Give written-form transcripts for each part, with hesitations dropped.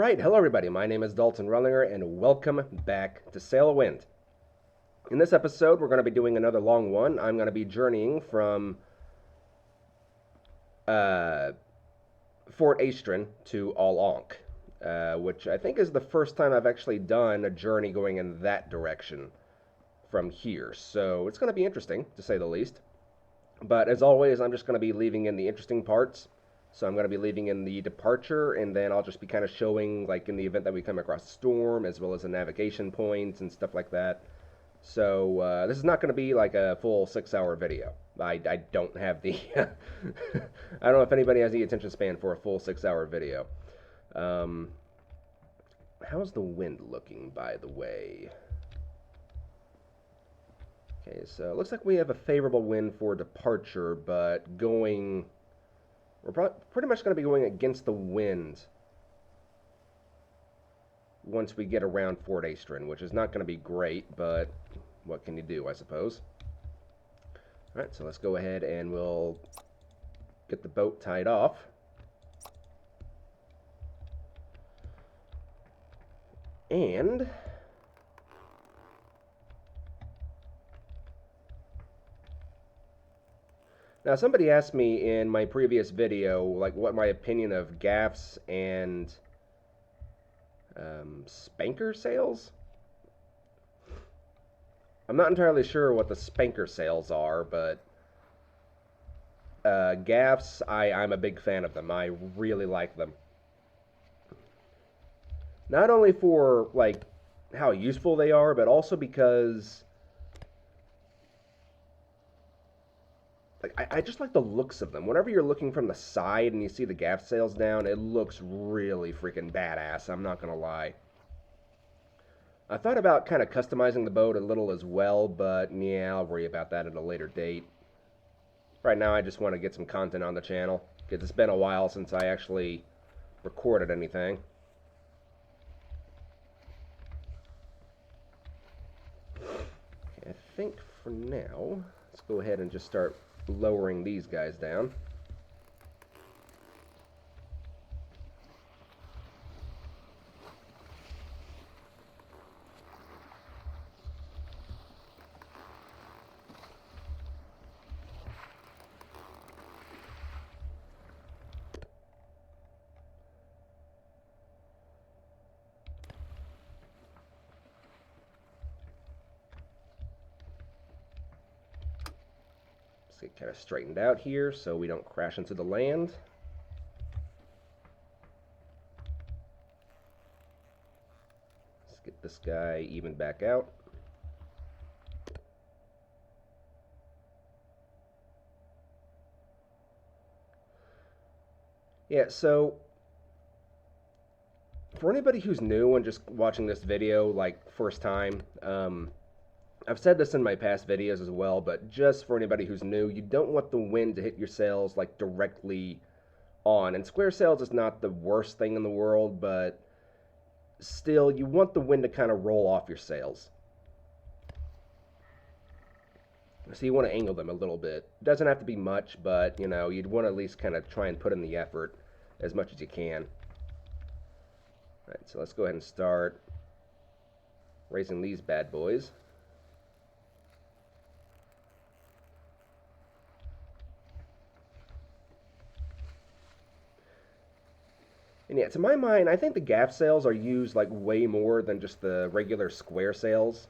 Alright, hello everybody, my name is Dalton Rellinger and welcome back to Sailwind. In this episode we're going to be doing another long one. I'm going to be journeying from uh, Fort Aestrin to Ankh, which I think is the first time I've actually done a journey going in that direction from here. So it's going to be interesting, to say the least. But as always, I'm just going to be leaving in the interesting parts. So I'm going to be leaving in the departure, and then I'll just be kind of showing, like, in the event that we come across a storm, as well as the navigation points and stuff like that. So this is not going to be like a full 6-hour video. I don't have the... I don't know if anybody has the attention span for a full 6-hour video. How's the wind looking, by the way? Okay, so it looks like we have a favorable wind for departure, but going... We're pretty much going to be going against the wind once we get around Fort Aestrin, which is not going to be great, but what can you do, I suppose. Alright, so let's go ahead and we'll get the boat tied off. And... now, somebody asked me in my previous video, like, what my opinion of gaffs and spanker sails? I'm not entirely sure what the spanker sails are, but gaffs, I'm a big fan of them. I really like them. Not only for, like, how useful they are, but also because... like, I just like the looks of them. Whenever you're looking from the side and you see the gaff sails down, it looks really freaking badass, I'm not gonna lie. I thought about kind of customizing the boat a little as well, but yeah, I'll worry about that at a later date. Right now I just want to get some content on the channel, because it's been a while since I actually recorded anything. Okay, I think for now, let's go ahead and just start lowering these guys down. Get kind of straightened out here so we don't crash into the land. Let's get this guy evened back out. Yeah, so for anybody who's new and just watching this video, like, first time, I've said this in my past videos as well, but just for anybody who's new, you don't want the wind to hit your sails, like, directly on. And square sails is not the worst thing in the world, but still, you want the wind to kind of roll off your sails. So you want to angle them a little bit. It doesn't have to be much, but, you know, you'd want to at least kind of try and put in the effort as much as you can. Alright, so let's go ahead and start raising these bad boys. And yeah, to my mind, I think the gaff sails are used, like, way more than just the regular square sails.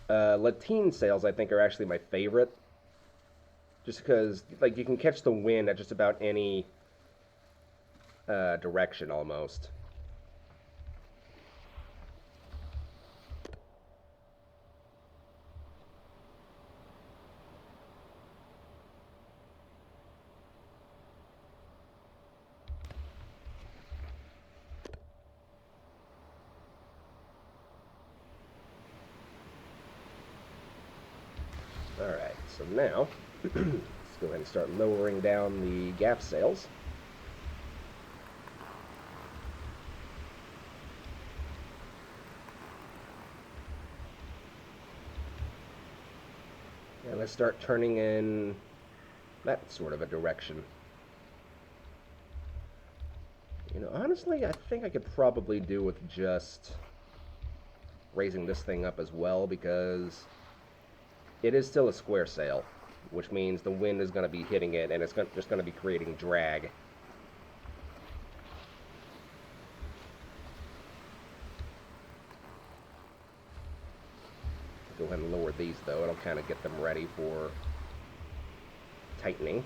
Latine sails, I think, are actually my favorite. Just because, like, you can catch the wind at just about any direction, almost. Alright, so now, let's go ahead and start lowering down the gaff sails. And let's start turning in that sort of a direction. You know, honestly, I think I could probably do with just raising this thing up as well, because it is still a square sail, which means the wind is going to be hitting it, and it's just going to be creating drag. Go ahead and lower these, though. It'll kind of get them ready for tightening.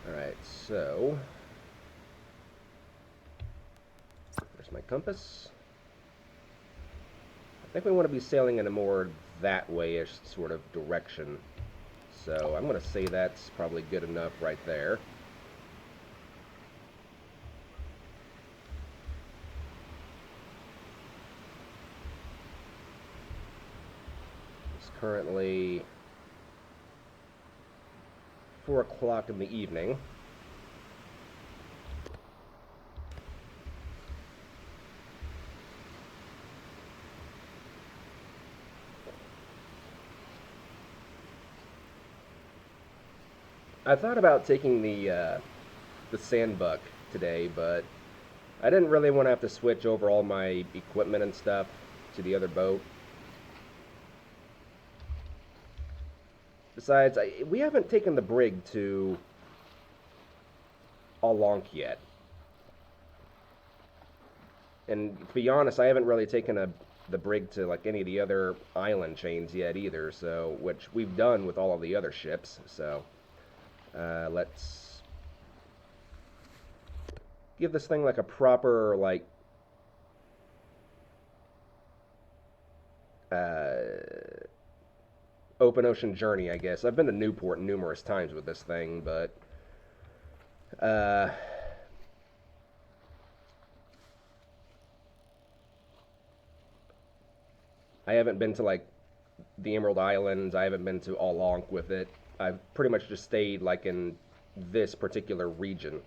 Alright, so there's my compass. I think we want to be sailing in a more that way-ish sort of direction. So I'm going to say that's probably good enough right there. It's currently 4 o'clock in the evening. I thought about taking the sandbuck today, but I didn't really want to have to switch over all my equipment and stuff to the other boat. Besides, we haven't taken the brig to Aulonk yet. And to be honest, I haven't really taken the brig to like any of the other island chains yet either, so which we've done with all of the other ships, so let's give this thing like a proper like open ocean journey, I guess. I've been to Newport numerous times with this thing, but I haven't been to like the Emerald Islands. I haven't been to Aulonk with it. I've pretty much just stayed like in this particular region.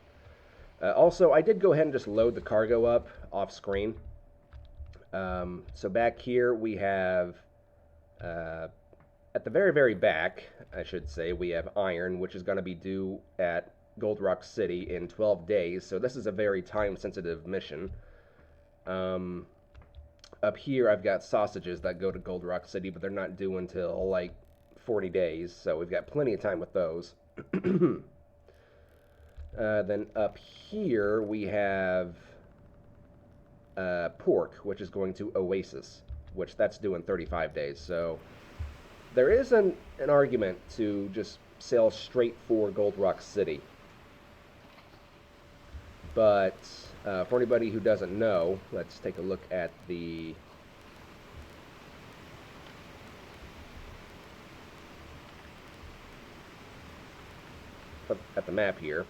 Also, I did go ahead and just load the cargo up off screen. So back here we have, at the very, very back, I should say, we have iron, which is going to be due at Gold Rock City in 12 days. So this is a very time-sensitive mission. Up here, I've got sausages that go to Gold Rock City, but they're not due until like 40 days, so we've got plenty of time with those. Then up here, we have pork, which is going to Oasis, which that's due in 35 days. So there is an argument to just sail straight for Gold Rock City. But for anybody who doesn't know, let's take a look at the map here.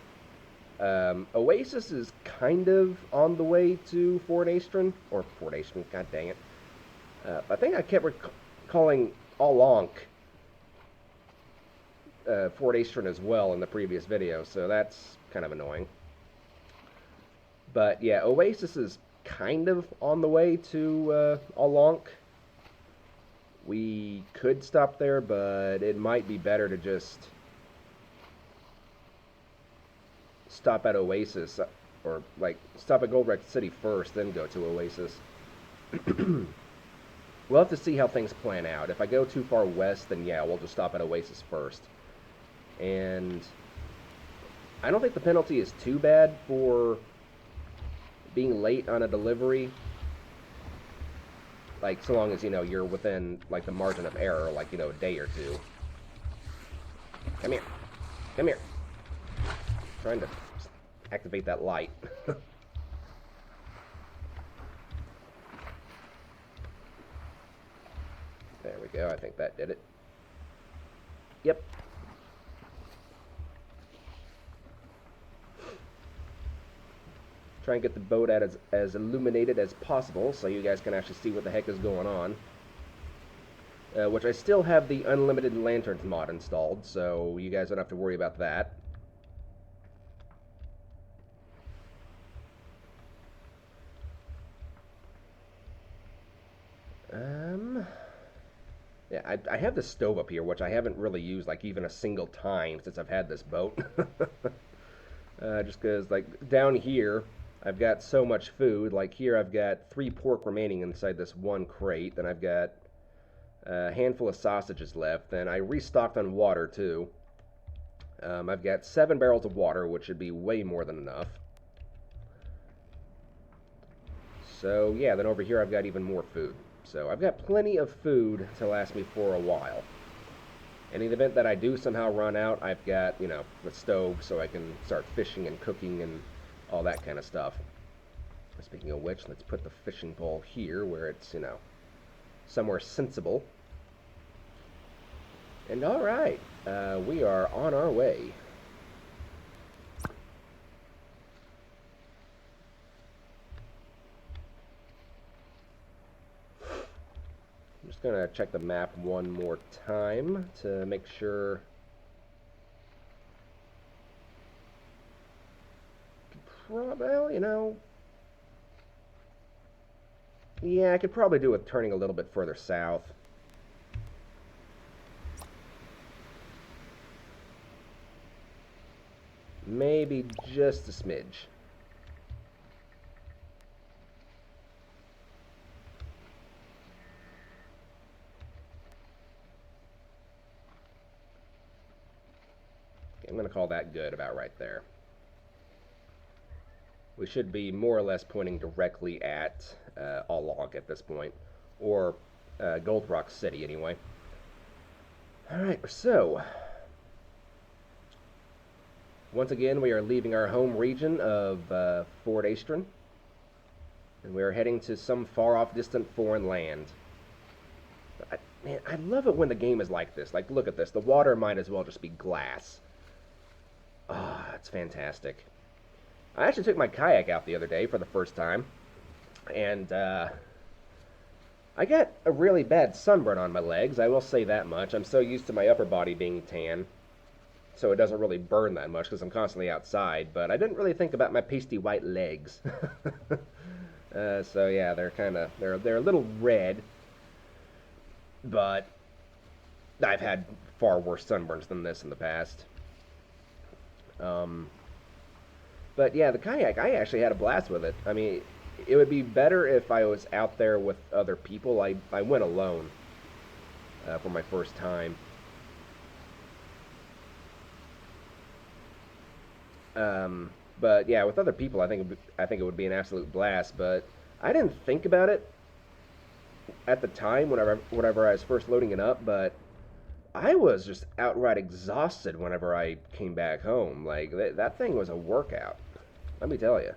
Oasis is kind of on the way to Fort Aestrin, or Fort Aestrin, god dang it. I think I kept calling Aulonk Fort Aestrin as well in the previous video, so that's kind of annoying. But yeah, Oasis is kind of on the way to Aulonk. We could stop there, but it might be better to just stop at Oasis, or like stop at Gold Rock City first, then go to Oasis. We'll have to see how things plan out. If I go too far west, then yeah, we'll just stop at Oasis first. And I don't think the penalty is too bad for being late on a delivery, like so long as you know you're within like the margin of error, like, you know, a day or two. Come here, come here. Trying to activate that light. There we go. I think that did it. Yep. Try and get the boat out as illuminated as possible so you guys can actually see what the heck is going on. Which I still have the unlimited lanterns mod installed, so you guys don't have to worry about that. Yeah, I have the stove up here, which I haven't really used like even a single time since I've had this boat. Just because like down here, I've got so much food. Like here, I've got 3 pork remaining inside this one crate. Then I've got a handful of sausages left. Then I restocked on water too. I've got 7 barrels of water, which should be way more than enough. So yeah, then over here I've got even more food. So I've got plenty of food to last me for a while. And in the event that I do somehow run out, I've got, the stove so I can start fishing and cooking and all that kind of stuff. Speaking of which, let's put the fishing pole here where it's, somewhere sensible. And alright, we are on our way. I'm just going to check the map one more time to make sure. Well, yeah, I could probably do with turning a little bit further south. Maybe just a smidge. I'm going to call that good about right there. We should be more or less pointing directly at Alonk at this point, or Gold Rock City anyway. Alright, so once again we are leaving our home region of Fort Aestrin, and we are heading to some far-off distant foreign land. Man, I love it when the game is like this. Like, look at this. The water might as well just be glass. Ah, it's fantastic. I actually took my kayak out the other day for the first time, and I got a really bad sunburn on my legs, I will say that much. I'm so used to my upper body being tan, so it doesn't really burn that much because I'm constantly outside, but I didn't really think about my pasty white legs. So yeah, they're a little red, but I've had far worse sunburns than this in the past. But yeah, the kayak, I actually had a blast with it. I mean, it would be better if I was out there with other people. I went alone for my first time. But yeah, with other people, I think it would be an absolute blast. But I didn't think about it at the time whenever I was first loading it up. But I was just outright exhausted whenever I came back home. Like that thing was a workout. Let me tell you.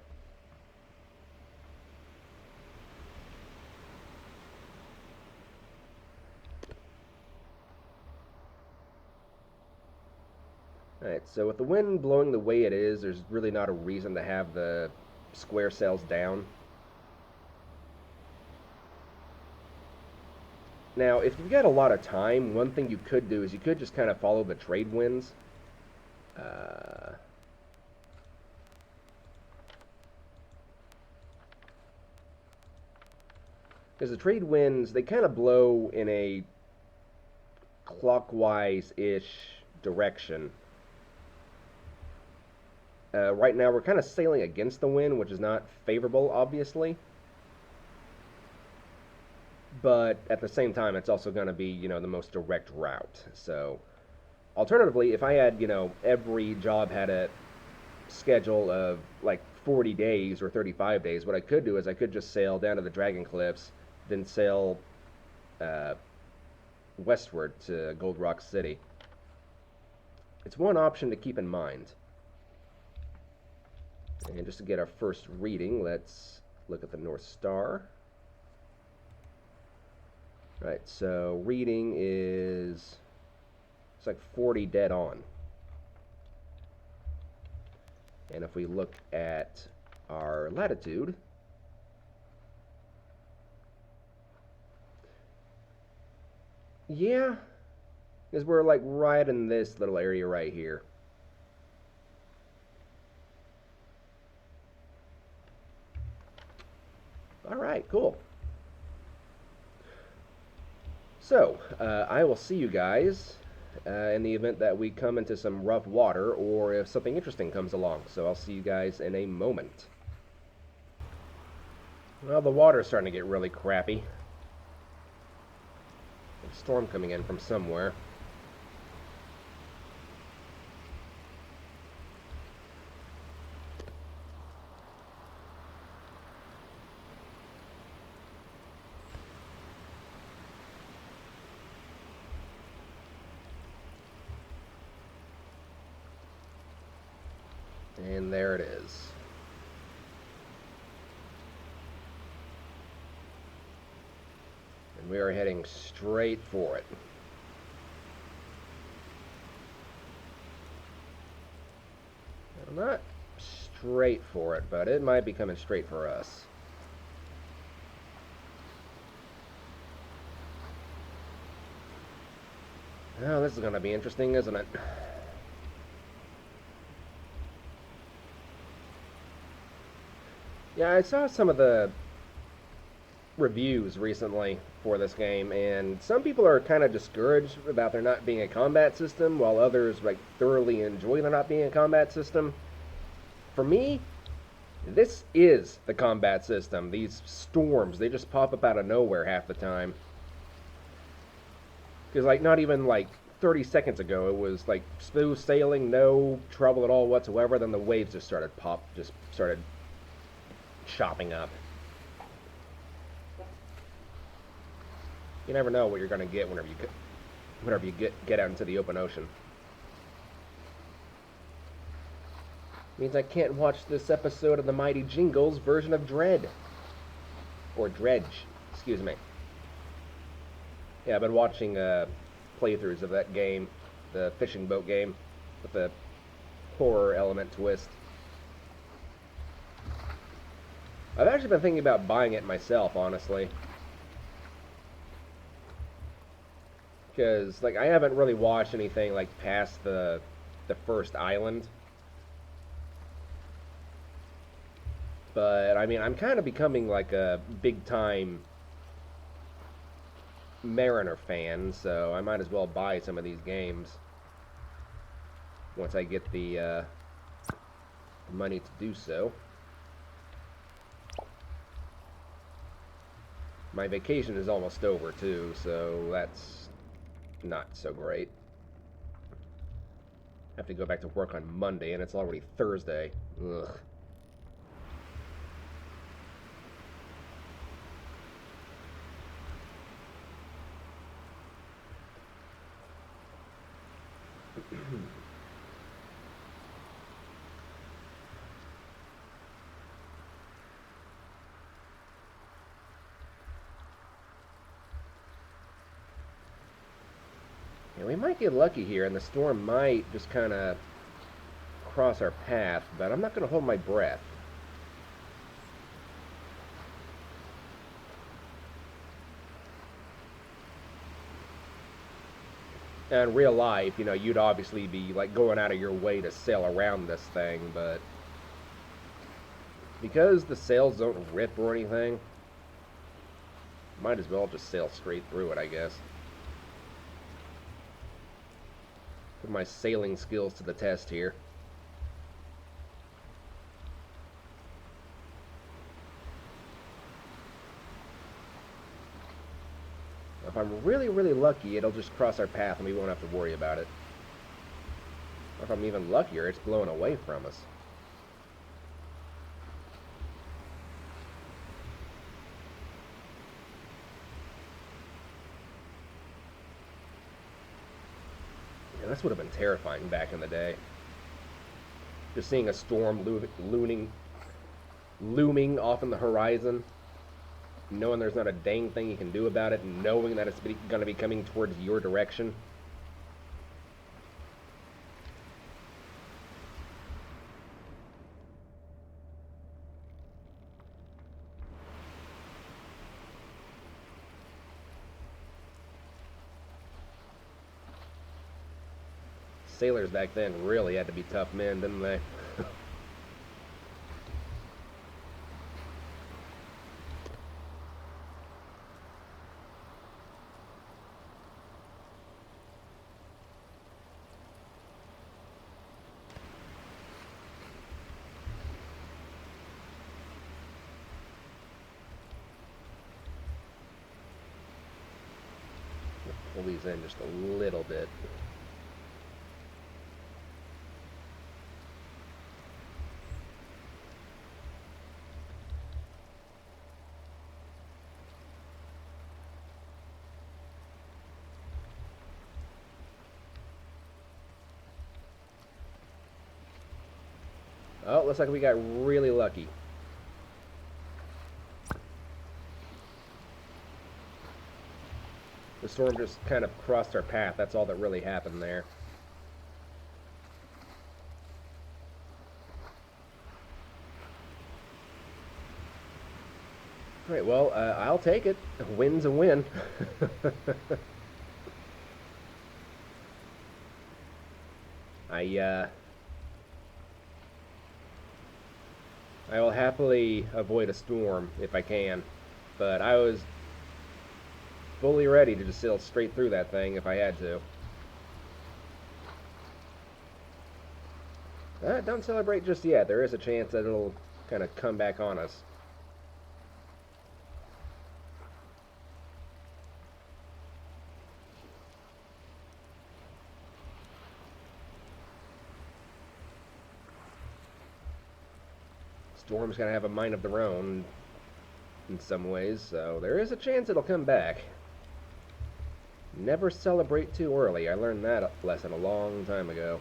Alright, so with the wind blowing the way it is, there's really not a reason to have the square sails down. Now, if you've got a lot of time, one thing you could do is you could just kind of follow the trade winds. Because the trade winds, they kind of blow in a clockwise-ish direction. Right now, we're kind of sailing against the wind, which is not favorable, obviously. But at the same time, it's also going to be, the most direct route. So, alternatively, if I had, every job had a schedule of like 40 days or 35 days, what I could do is I could just sail down to the Dragon Cliffs, then sail westward to Gold Rock City. It's one option to keep in mind. And just to get our first reading, let's look at the North Star. Right, so reading is, it's like 40 dead on. And if we look at our latitude, yeah, because we're like right in this little area right here. All right, cool. So, I will see you guys in the event that we come into some rough water or if something interesting comes along. So I'll see you guys in a moment. Well, the water's starting to get really crappy. There's a storm coming in from somewhere. And there it is. And we are heading straight for it. Well, not straight for it, but it might be coming straight for us. Oh, this is going to be interesting, isn't it? Yeah, I saw some of the reviews recently for this game, and some people are kind of discouraged about there not being a combat system, while others like thoroughly enjoy there not being a combat system. For me, this is the combat system. These storms, they just pop up out of nowhere half the time. Because like not even like 30 seconds ago, it was like smooth sailing, no trouble at all whatsoever. Then the waves just started chopping up. You never know what you're going to get whenever you get out into the open ocean. Means I can't watch this episode of the Mighty Jingles version of Dread. Or Dredge, excuse me. Yeah, I've been watching playthroughs of that game, the fishing boat game, with the horror element twist. I've actually been thinking about buying it myself, honestly. Because, like, I haven't really watched anything, like, past the first island. But, I mean, I'm kind of becoming, like, a big-time Mariner fan, so I might as well buy some of these games once I get the money to do so. My vacation is almost over, too, so that's not so great. I have to go back to work on Monday, and it's already Thursday. Ugh. Yeah, we might get lucky here, and the storm might just kind of cross our path, but I'm not going to hold my breath. In real life, you know, you'd obviously be, like, going out of your way to sail around this thing, but because the sails don't rip or anything, might as well just sail straight through it, I guess. Put my sailing skills to the test here. If I'm really, really lucky, it'll just cross our path and we won't have to worry about it. Or if I'm even luckier, it's blowing away from us. Yeah, this would have been terrifying back in the day. Just seeing a storm looming off in the horizon, knowing there's not a dang thing you can do about it, and knowing that it's going to be coming towards your direction. Sailors back then really had to be tough men, didn't they? pull these in just a little bit. Oh, looks like we got really lucky. The storm just kind of crossed our path. That's all that really happened there. Alright, well, I'll take it. A win's a win. I will happily avoid a storm if I can, but I was fully ready to just sail straight through that thing if I had to. Don't celebrate just yet. There is a chance that it'll kind of come back on us. Storm's gonna have a mind of their own in some ways, so there is a chance it'll come back. Never celebrate too early. I learned that lesson a long time ago.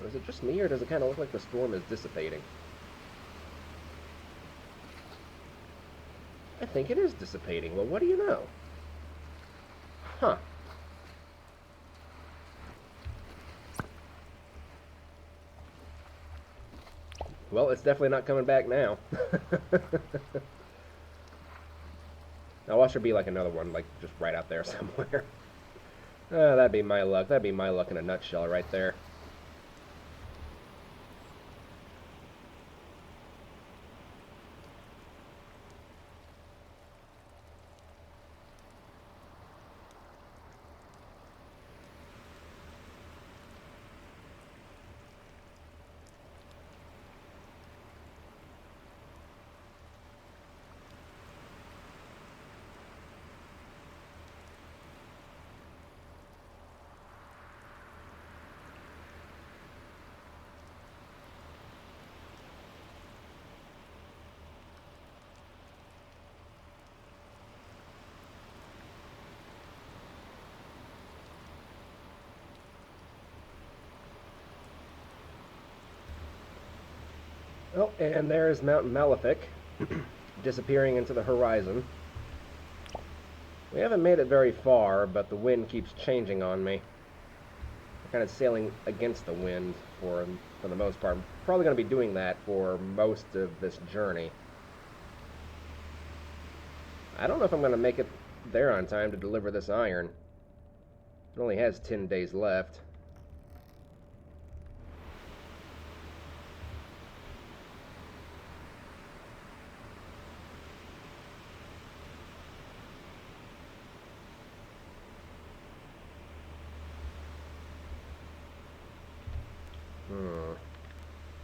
Is it just me, or does it kind of look like the storm is dissipating? I think it is dissipating. Well, what do you know? Huh. Well, it's definitely not coming back now. Now, watch there be like another one, like just right out there somewhere. That'd be my luck. That'd be my luck in a nutshell right there. Oh, and there's Mount Malefic disappearing into the horizon. We haven't made it very far, but the wind keeps changing on me. I'm kind of sailing against the wind for the most part. I'm probably going to be doing that for most of this journey. I don't know if I'm going to make it there on time to deliver this iron. It only has 10 days left.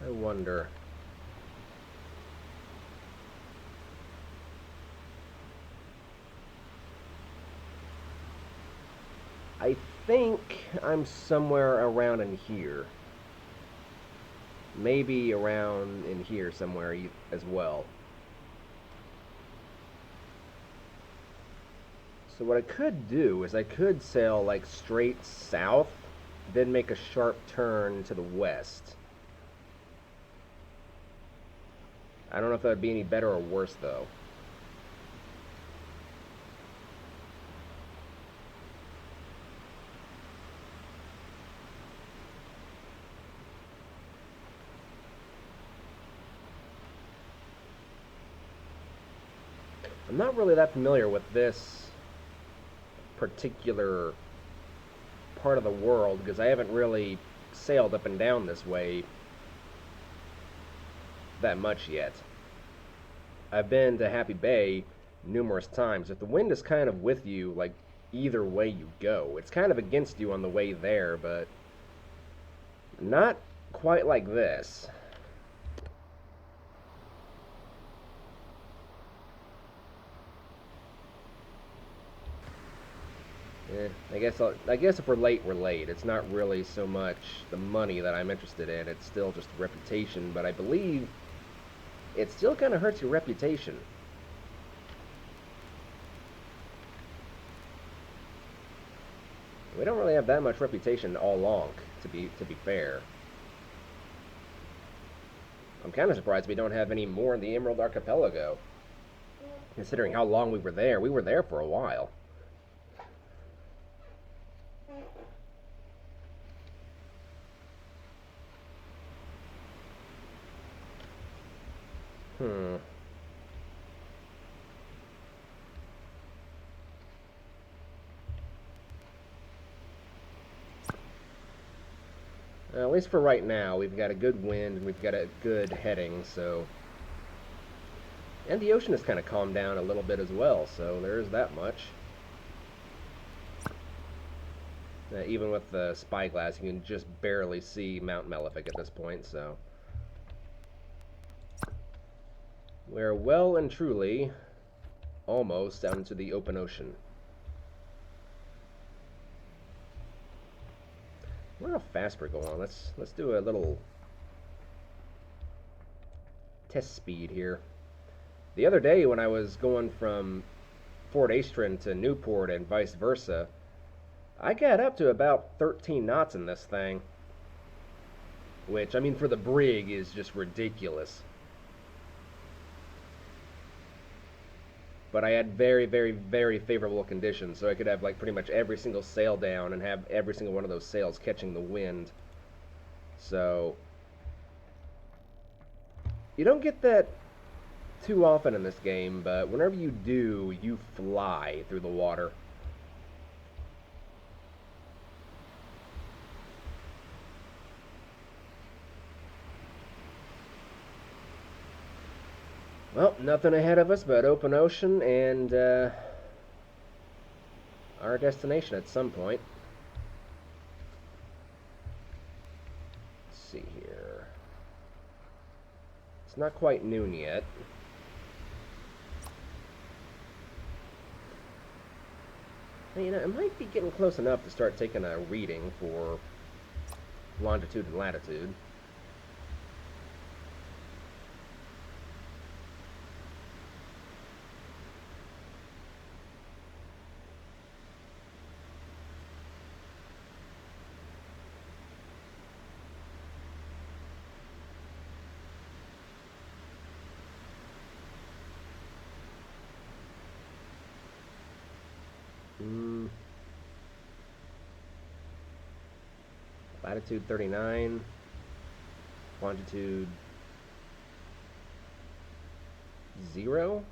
I wonder. I think I'm somewhere around in here. Maybe around in here somewhere as well. So what I could do is I could sail like straight south, then make a sharp turn to the west. I don't know if that would be any better or worse, though. I'm not really that familiar with this particular part of the world because I haven't really sailed up and down this way that much yet. I've been to Happy Bay numerous times. If the wind is kind of with you, like either way you go, it's kind of against you on the way there, but not quite like this. I guess if we're late, we're late. It's not really so much the money that I'm interested in. It's still just reputation. But I believe it still kind of hurts your reputation. We don't really have that much reputation all along, to be fair. I'm kind of surprised we don't have any more in the Emerald Archipelago, considering how long we were there. We were there for a while. Hmm. At least for right now, we've got a good wind and we've got a good heading, so... And the ocean has kind of calmed down a little bit as well, so there is that much. Even with the spyglass, you can just barely see Mount Malefic at this point, so... We're well and truly almost out into the open ocean. I wonder how fast we're going. Let's do a little test speed here. The other day when I was going from Fort Aestrin to Newport and vice versa, I got up to about 13 knots in this thing. Which, I mean, for the brig is just ridiculous. But I had very, very, very favorable conditions, so I could have like pretty much every single sail down and have every single one of those sails catching the wind. So you don't get that too often in this game, but whenever you do, you fly through the water. Well, nothing ahead of us but open ocean and our destination at some point. Let's see here. It's not quite noon yet. You know, it might be getting close enough to start taking a reading for longitude and latitude. Latitude 39, longitude 0.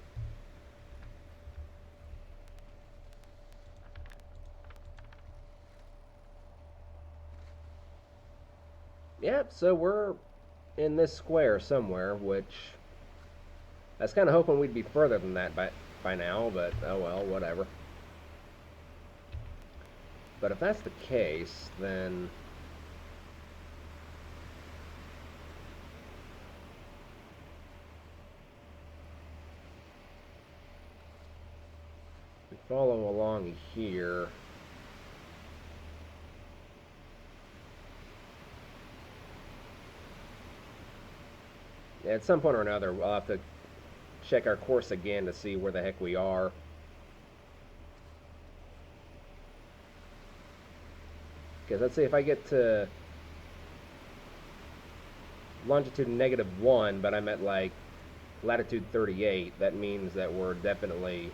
Yep, so we're in this square somewhere, which I was kind of hoping we'd be further than that by now, but oh well, whatever. But if that's the case, then we follow along here. At some point or another, we'll have to check our course again to see where the heck we are. Because let's say if I get to longitude -1, but I'm at like latitude 38, that means that we're definitely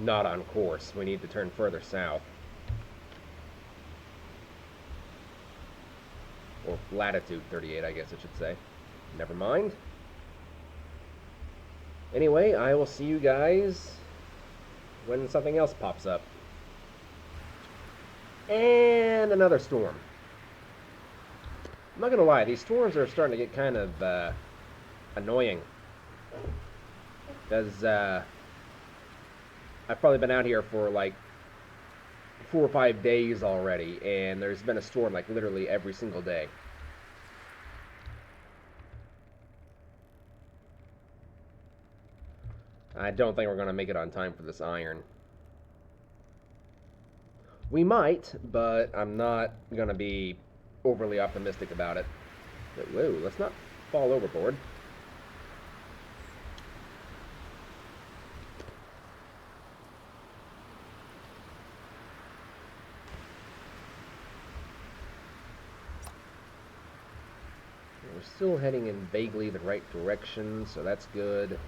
not on course. We need to turn further south. Or latitude 38, I guess I should say. Never mind. Anyway, I will see you guys when something else pops up. And another storm. I'm not gonna lie, these storms are starting to get kind of annoying. Because I've probably been out here for like 4 or 5 days already, and there's been a storm like literally every single day. I don't think we're going to make it on time for this iron. We might, but I'm not going to be overly optimistic about it. But, whoa, let's not fall overboard. We're still heading in vaguely the right direction, so that's good.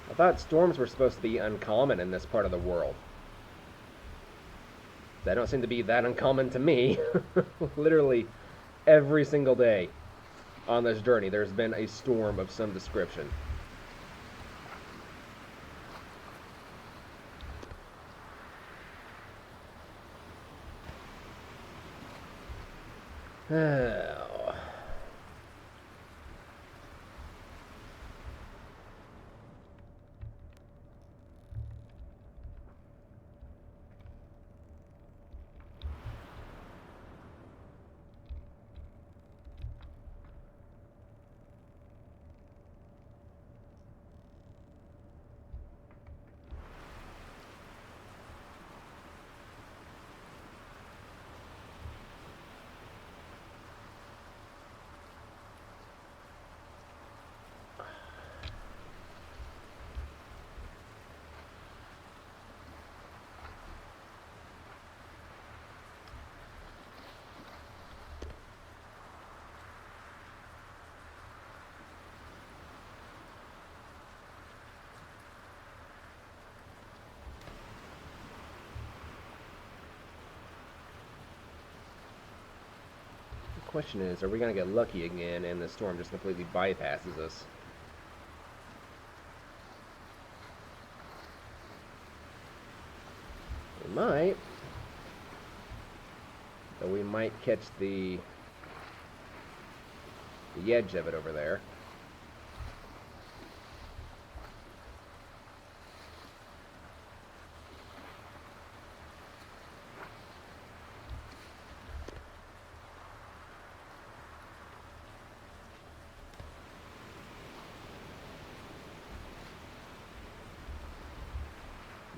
I thought storms were supposed to be uncommon in this part of the world. They don't seem to be that uncommon to me. Literally every single day on this journey, there's been a storm of some description. Oh. The question is, are we going to get lucky again and the storm just completely bypasses us? We might. But we might catch the edge of it over there.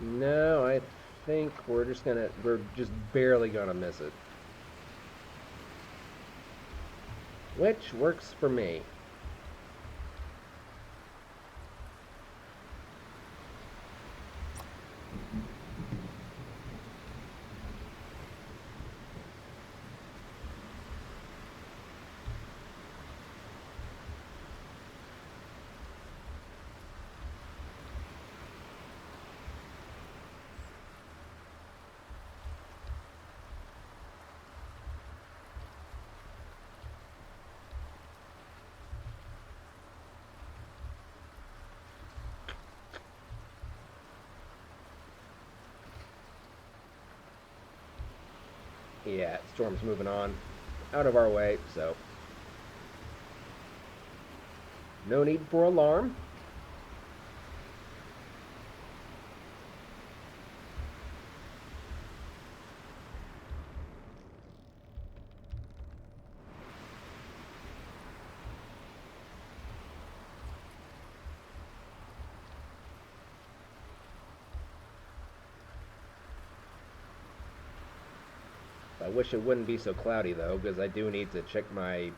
No, I think we're just barely gonna miss it. Which works for me. Yeah, storm's moving on out of our way, so no need for alarm. I wish it wouldn't be so cloudy though, because I do need to check my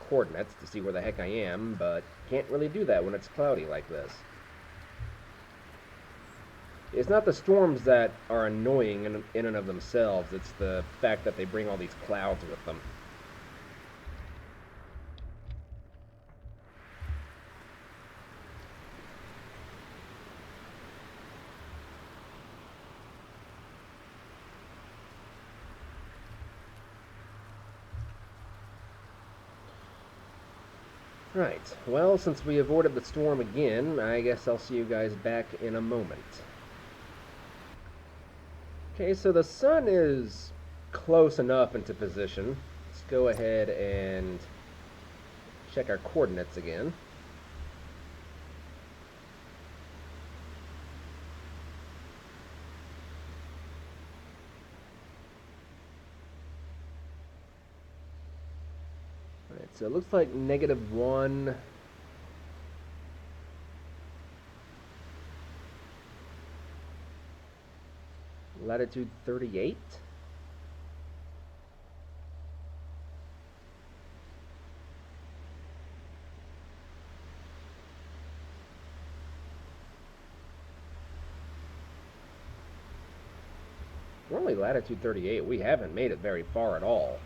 coordinates to see where the heck I am, but can't really do that when it's cloudy like this. It's not the storms that are annoying in and of themselves, it's the fact that they bring all these clouds with them. Right, well, since we avoided the storm again, I guess I'll see you guys back in a moment. Okay, so the sun is close enough into position. Let's go ahead and check our coordinates again. Alright, so it looks like -1 Latitude 38. We're only latitude 38. We haven't made it very far at all.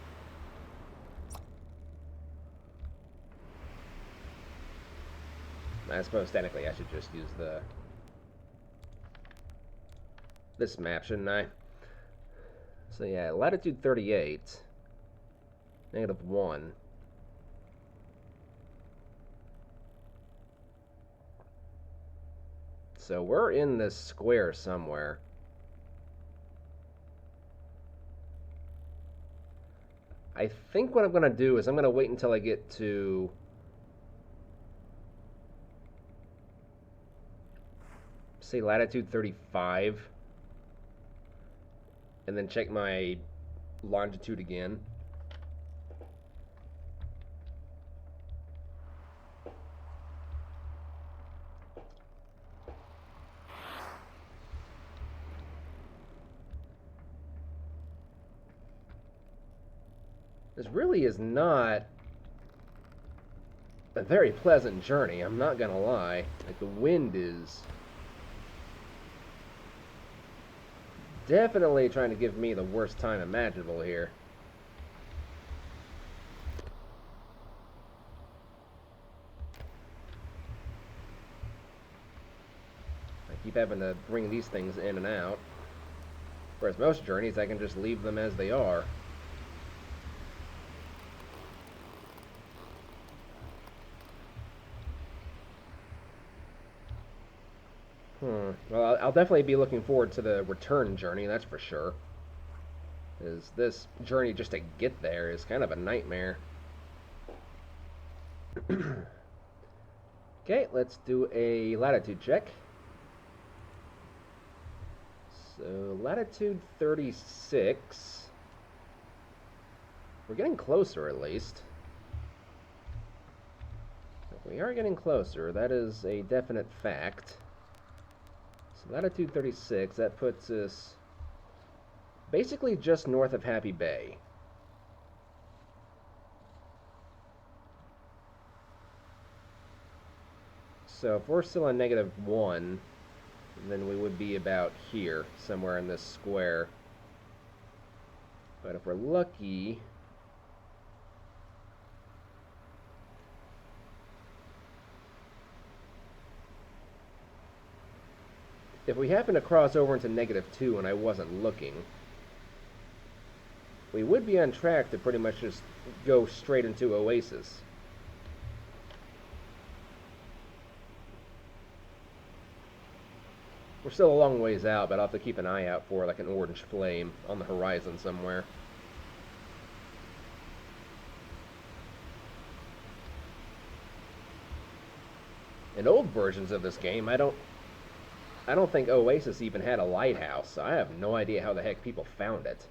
I suppose technically I should just use this map, shouldn't I? So yeah, latitude 38, -1. So we're in this square somewhere. I think what I'm going to do is I'm going to wait until I get to... say latitude 35. And then check my longitude again. This really is not a very pleasant journey, I'm not gonna lie. Like, the wind is definitely trying to give me the worst time imaginable here. I keep having to bring these things in and out. Whereas most journeys, I can just leave them as they are. Well, I'll definitely be looking forward to the return journey, that's for sure. Because this journey just to get there is kind of a nightmare. Okay, let's do a latitude check. So, latitude 36. We're getting closer, at least. We are getting closer, that is a definite fact. So latitude 36, that puts us basically just north of Happy Bay. So if we're still on -1, then we would be about here, somewhere in this square. But if we're lucky... if we happen to cross over into -2 and I wasn't looking, we would be on track to pretty much just go straight into Oasis. We're still a long ways out, but I'll have to keep an eye out for like an orange flame on the horizon somewhere. In old versions of this game, I don't think Oasis even had a lighthouse, so I have no idea how the heck people found it.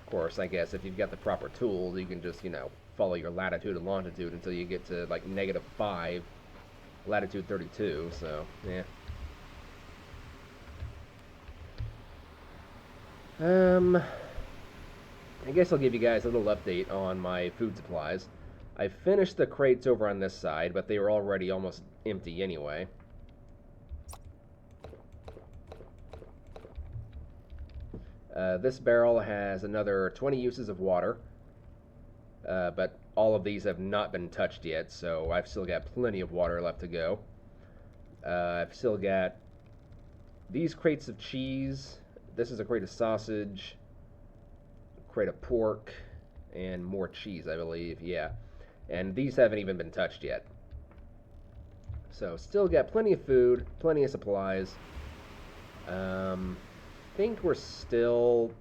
Of course, I guess if you've got the proper tools, you can just, you know, follow your latitude and longitude until you get to, like, -5, latitude 32, so, yeah. I guess I'll give you guys a little update on my food supplies. I finished the crates over on this side, but they were already almost empty anyway. This barrel has another 20 uses of water, but all of these have not been touched yet, so I've still got plenty of water left to go. I've still got these crates of cheese. This is a crate of sausage, a crate of pork, and more cheese, I believe. Yeah. And these haven't even been touched yet. So, still got plenty of food, plenty of supplies. I think we're still...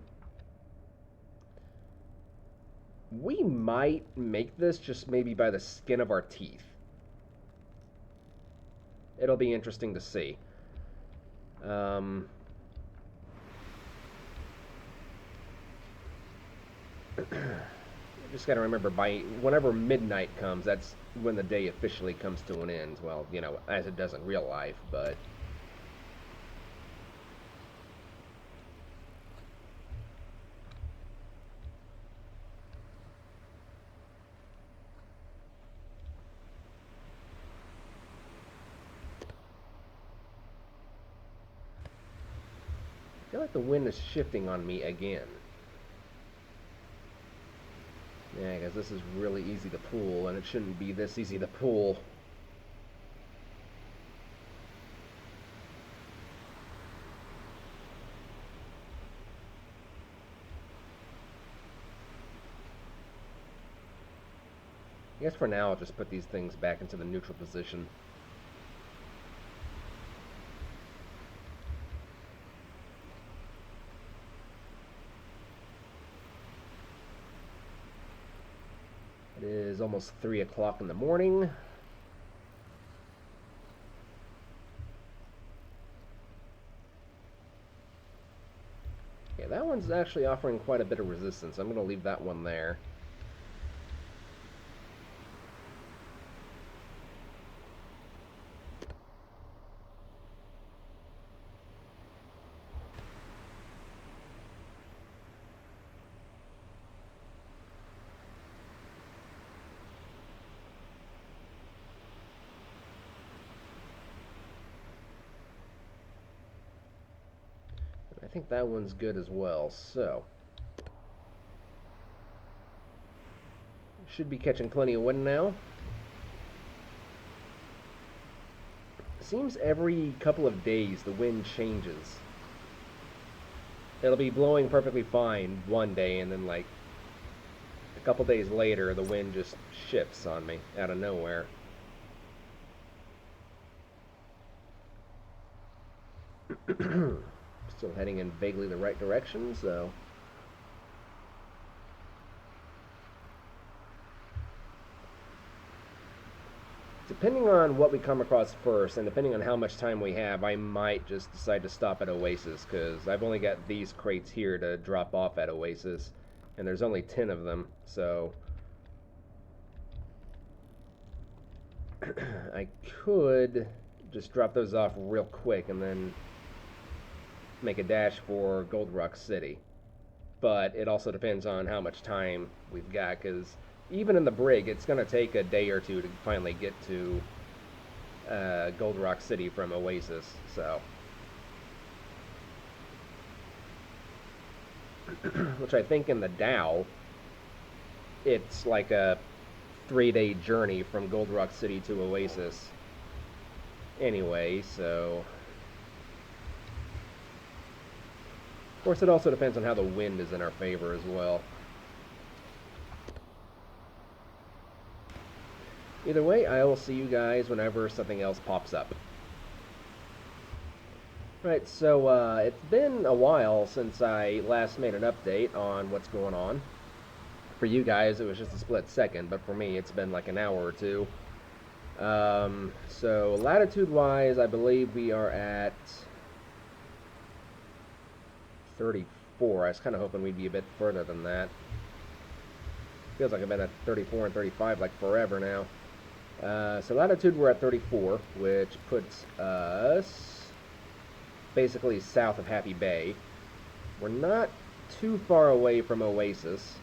we might make this just maybe by the skin of our teeth. It'll be interesting to see. Just got to remember, by whenever midnight comes, that's when the day officially comes to an end. Well, you know, as it does in real life, but... I feel like the wind is shifting on me again. Yeah, because this is really easy to pull, and it shouldn't be this easy to pull. I guess for now I'll just put these things back into the neutral position. It is almost 3 o'clock in the morning. Yeah, that one's actually offering quite a bit of resistance. I'm going to leave that one there. I think that one's good as well, so should be catching plenty of wind now. Seems every couple of days the wind changes. It'll be blowing perfectly fine one day, and then like a couple days later the wind just shifts on me out of nowhere. Still heading in vaguely the right direction, so depending on what we come across first, and depending on how much time we have, I might just decide to stop at Oasis, because I've only got these crates here to drop off at Oasis, and there's only 10 of them, so I could just drop those off real quick and then make a dash for Gold Rock City. But it also depends on how much time we've got, because even in the brig, it's going to take a day or two to finally get to Gold Rock City from Oasis, so... which I think in the Dow, it's like a 3-day journey from Gold Rock City to Oasis. Anyway, so... Of course, it also depends on how the wind is in our favor as well. Either way, I will see you guys whenever something else pops up. Right, so it's been a while since I last made an update on what's going on. For you guys, it was just a split second, but for me, it's been like an hour or two. So latitude-wise, I believe we are at 34. I was kind of hoping we'd be a bit further than that. Feels like I've been at 34 and 35 like forever now. So latitude, we're at 34, which puts us basically south of Happy Bay. We're not too far away from Oasis,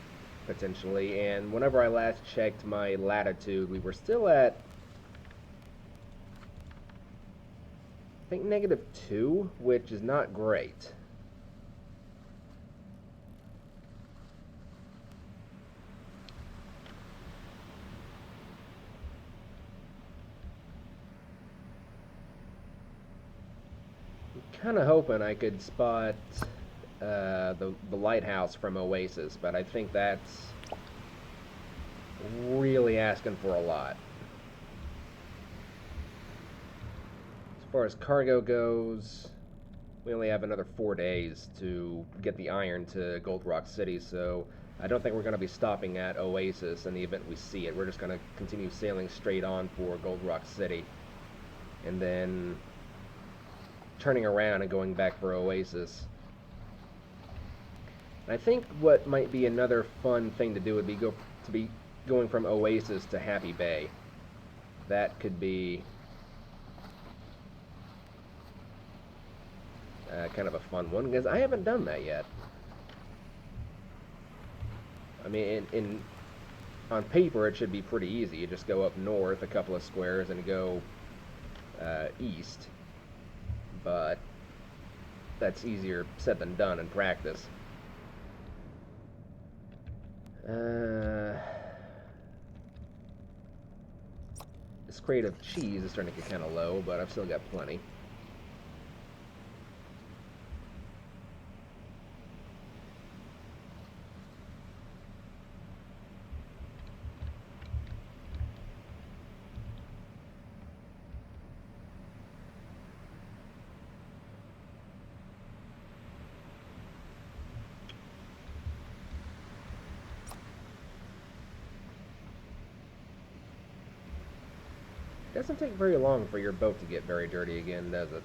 potentially, and whenever I last checked my latitude, we were still at, I think, -2, which is not great. Kind of hoping I could spot the Lighthouse from Oasis, but I think that's really asking for a lot. As far as cargo goes, we only have another 4 days to get the iron to Gold Rock City, so I don't think we're going to be stopping at Oasis in the event we see it. We're just going to continue sailing straight on for Gold Rock City, and then turning around and going back for Oasis. I think what might be another fun thing to do would be go to be going from Oasis to Happy Bay. That could be kind of a fun one, because I haven't done that yet. I mean, on paper, it should be pretty easy. You just go up north a couple of squares and go east. But that's easier said than done in practice. This crate of cheese is starting to get kind of low, but I've still got plenty. Doesn't take very long for your boat to get very dirty again, does it?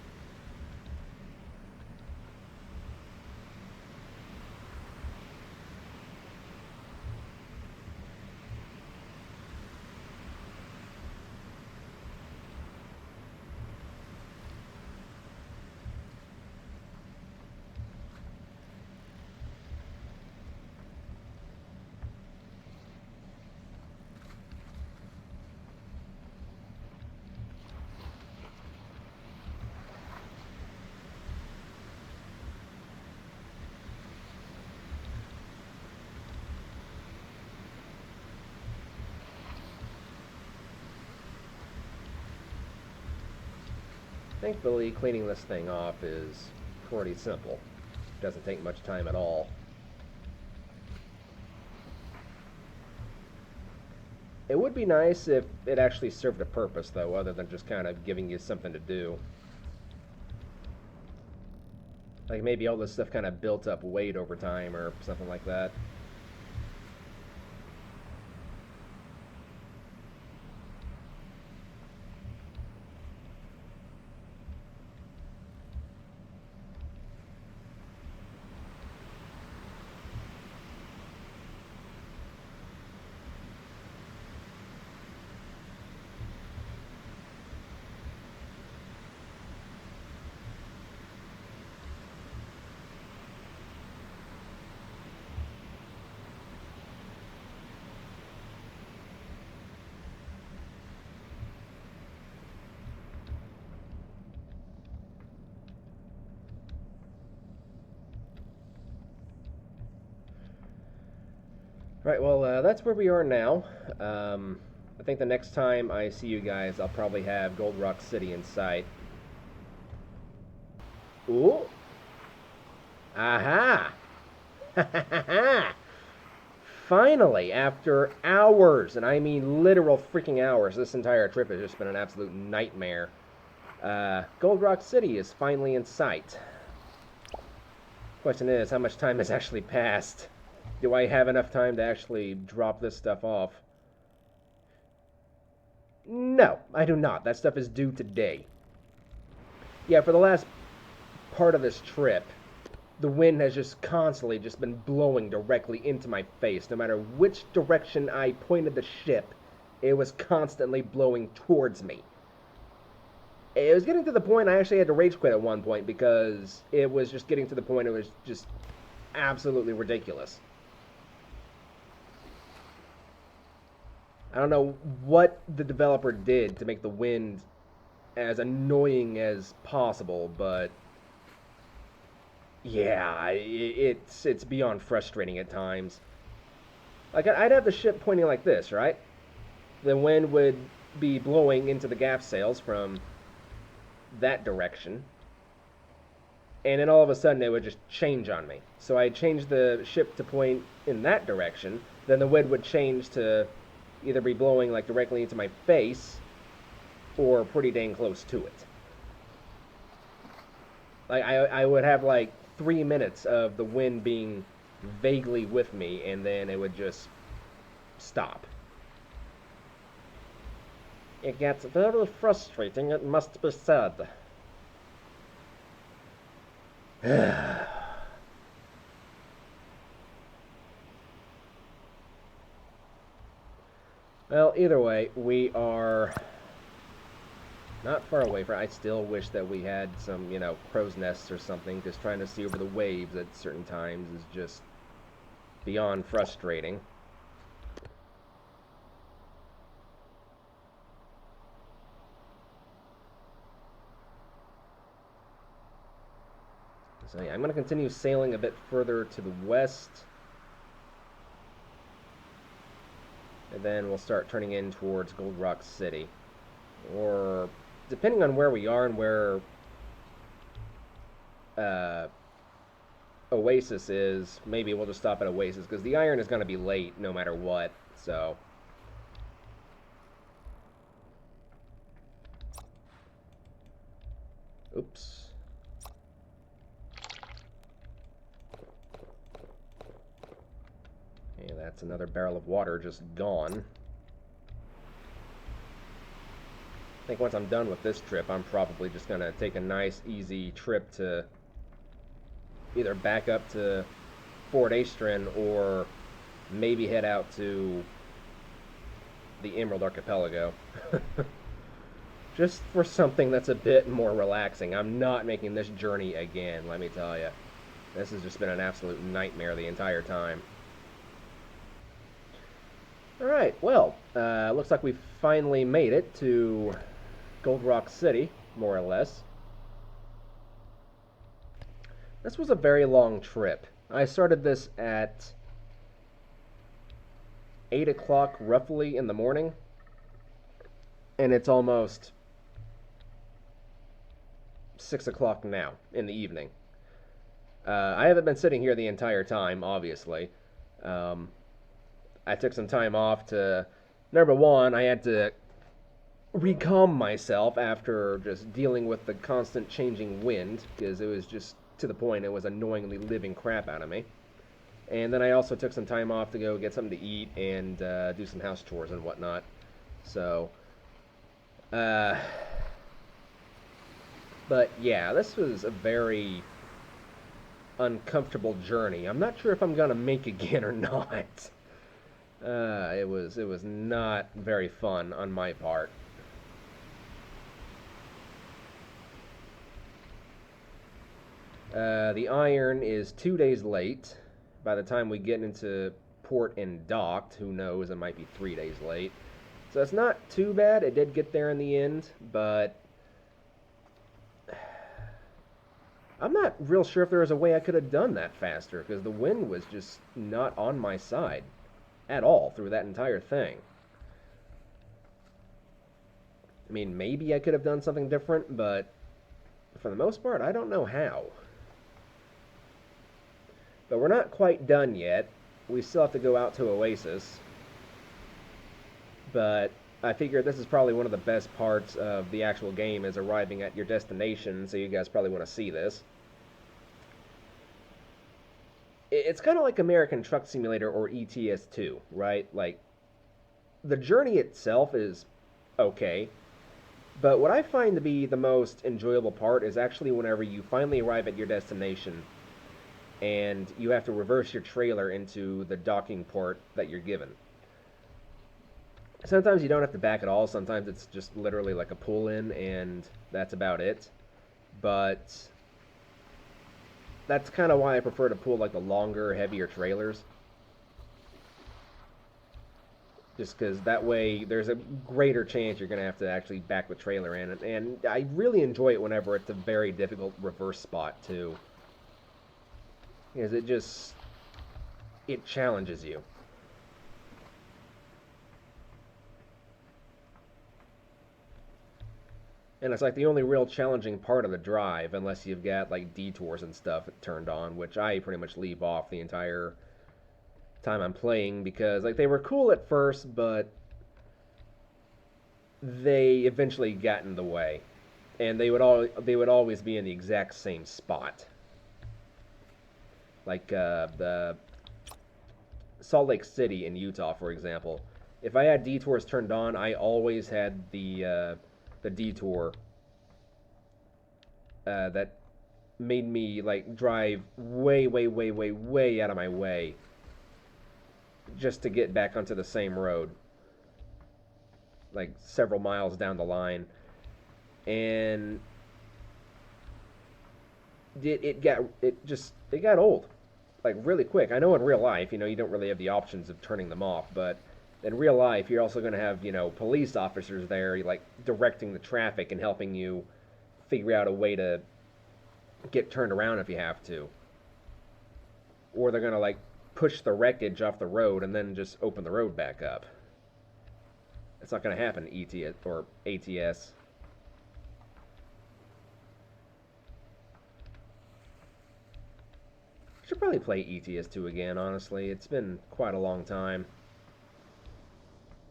Thankfully, cleaning this thing off is pretty simple. Doesn't take much time at all. It would be nice if it actually served a purpose, though, other than just kind of giving you something to do. Like maybe all this stuff kind of built up weight over time or something like that. Right, well, that's where we are now. I think the next time I see you guys, I'll probably have Gold Rock City in sight. Ooh! Aha! Finally, after hours, and I mean literal freaking hours, this entire trip has just been an absolute nightmare. Gold Rock City is finally in sight. Question is, how much time has actually passed? Do I have enough time to actually drop this stuff off? No, I do not. That stuff is due today. Yeah, for the last part of this trip, the wind has just constantly just been blowing directly into my face. No matter which direction I pointed the ship, it was constantly blowing towards me. It was getting to the point I actually had to rage quit at one point because it was just getting to the point it was just absolutely ridiculous. I don't know what the developer did to make the wind as annoying as possible, but yeah, it's beyond frustrating at times. Like, I'd have the ship pointing like this, right? The wind would be blowing into the gaff sails from that direction, and then all of a sudden it would just change on me. So I'd change the ship to point in that direction, then the wind would change to either be blowing like directly into my face or pretty dang close to it. Like I would have like 3 minutes of the wind being vaguely with me, and then it would just stop. It gets very frustrating, it must be said. Well, either way, we are not far away from. I still wish that we had some, crow's nests or something, because trying to see over the waves at certain times is just beyond frustrating. So yeah, I'm going to continue sailing a bit further to the west. And then we'll start turning in towards Gold Rock City. Or, depending on where we are and where uh, Oasis is, maybe we'll just stop at Oasis, because the iron is going to be late no matter what, so... Oops. Okay, that's another barrel of water just gone. I think once I'm done with this trip, I'm probably just going to take a nice, easy trip to either back up to Fort Aestrin or maybe head out to the Emerald Archipelago. Just for something that's a bit more relaxing. I'm not making this journey again, let me tell you. This has just been an absolute nightmare the entire time. Alright, well, looks like we finally made it to Gold Rock City, more or less. This was a very long trip. I started this at 8 o'clock roughly in the morning, and it's almost 6 o'clock now in the evening. I haven't been sitting here the entire time, obviously. I took some time off to, number one, I had to recalm myself after just dealing with the constant changing wind, because it was just to the point it was annoyingly living crap out of me. And then I also took some time off to go get something to eat and do some house chores and whatnot. So, but yeah, this was a very uncomfortable journey. I'm not sure if I'm gonna make again or not. It was not very fun on my part. The iron is 2 days late. By the time we get into port and docked, who knows, it might be 3 days late. So it's not too bad. It did get there in the end, but I'm not real sure if there was a way I could have done that faster, because the wind was just not on my side at all through that entire thing. I mean, maybe I could have done something different, but for the most part, I don't know how. But we're not quite done yet. We still have to go out to Oasis. But I figured this is probably one of the best parts of the actual game, is arriving at your destination, so you guys probably want to see this. It's kind of like American Truck Simulator or ETS2, right? Like, the journey itself is okay, but what I find to be the most enjoyable part is actually whenever you finally arrive at your destination and you have to reverse your trailer into the docking port that you're given. Sometimes you don't have to back at all. Sometimes it's just literally like a pull-in, and that's about it. But that's kind of why I prefer to pull like the longer, heavier trailers. Just because that way there's a greater chance you're going to have to actually back the trailer in. And I really enjoy it whenever it's a very difficult reverse spot, too. Because it challenges you. And it's like the only real challenging part of the drive, unless you've got like detours and stuff turned on, which I pretty much leave off the entire time I'm playing, because like they were cool at first, but they eventually got in the way, and they would always be in the exact same spot. Like the Salt Lake City in Utah, for example. If I had detours turned on, I always had the detour that made me like drive way, way, way, way, way out of my way just to get back onto the same road. like several miles down the line, and it got old, like really quick. I know in real life, you don't really have the options of turning them off, but in real life, you're also going to have police officers there, like directing the traffic and helping you figure out a way to get turned around if you have to, or they're going to like push the wreckage off the road and then just open the road back up. It's not going to happen ETS or ATS. Should probably play ETS2 again, honestly. It's been quite a long time.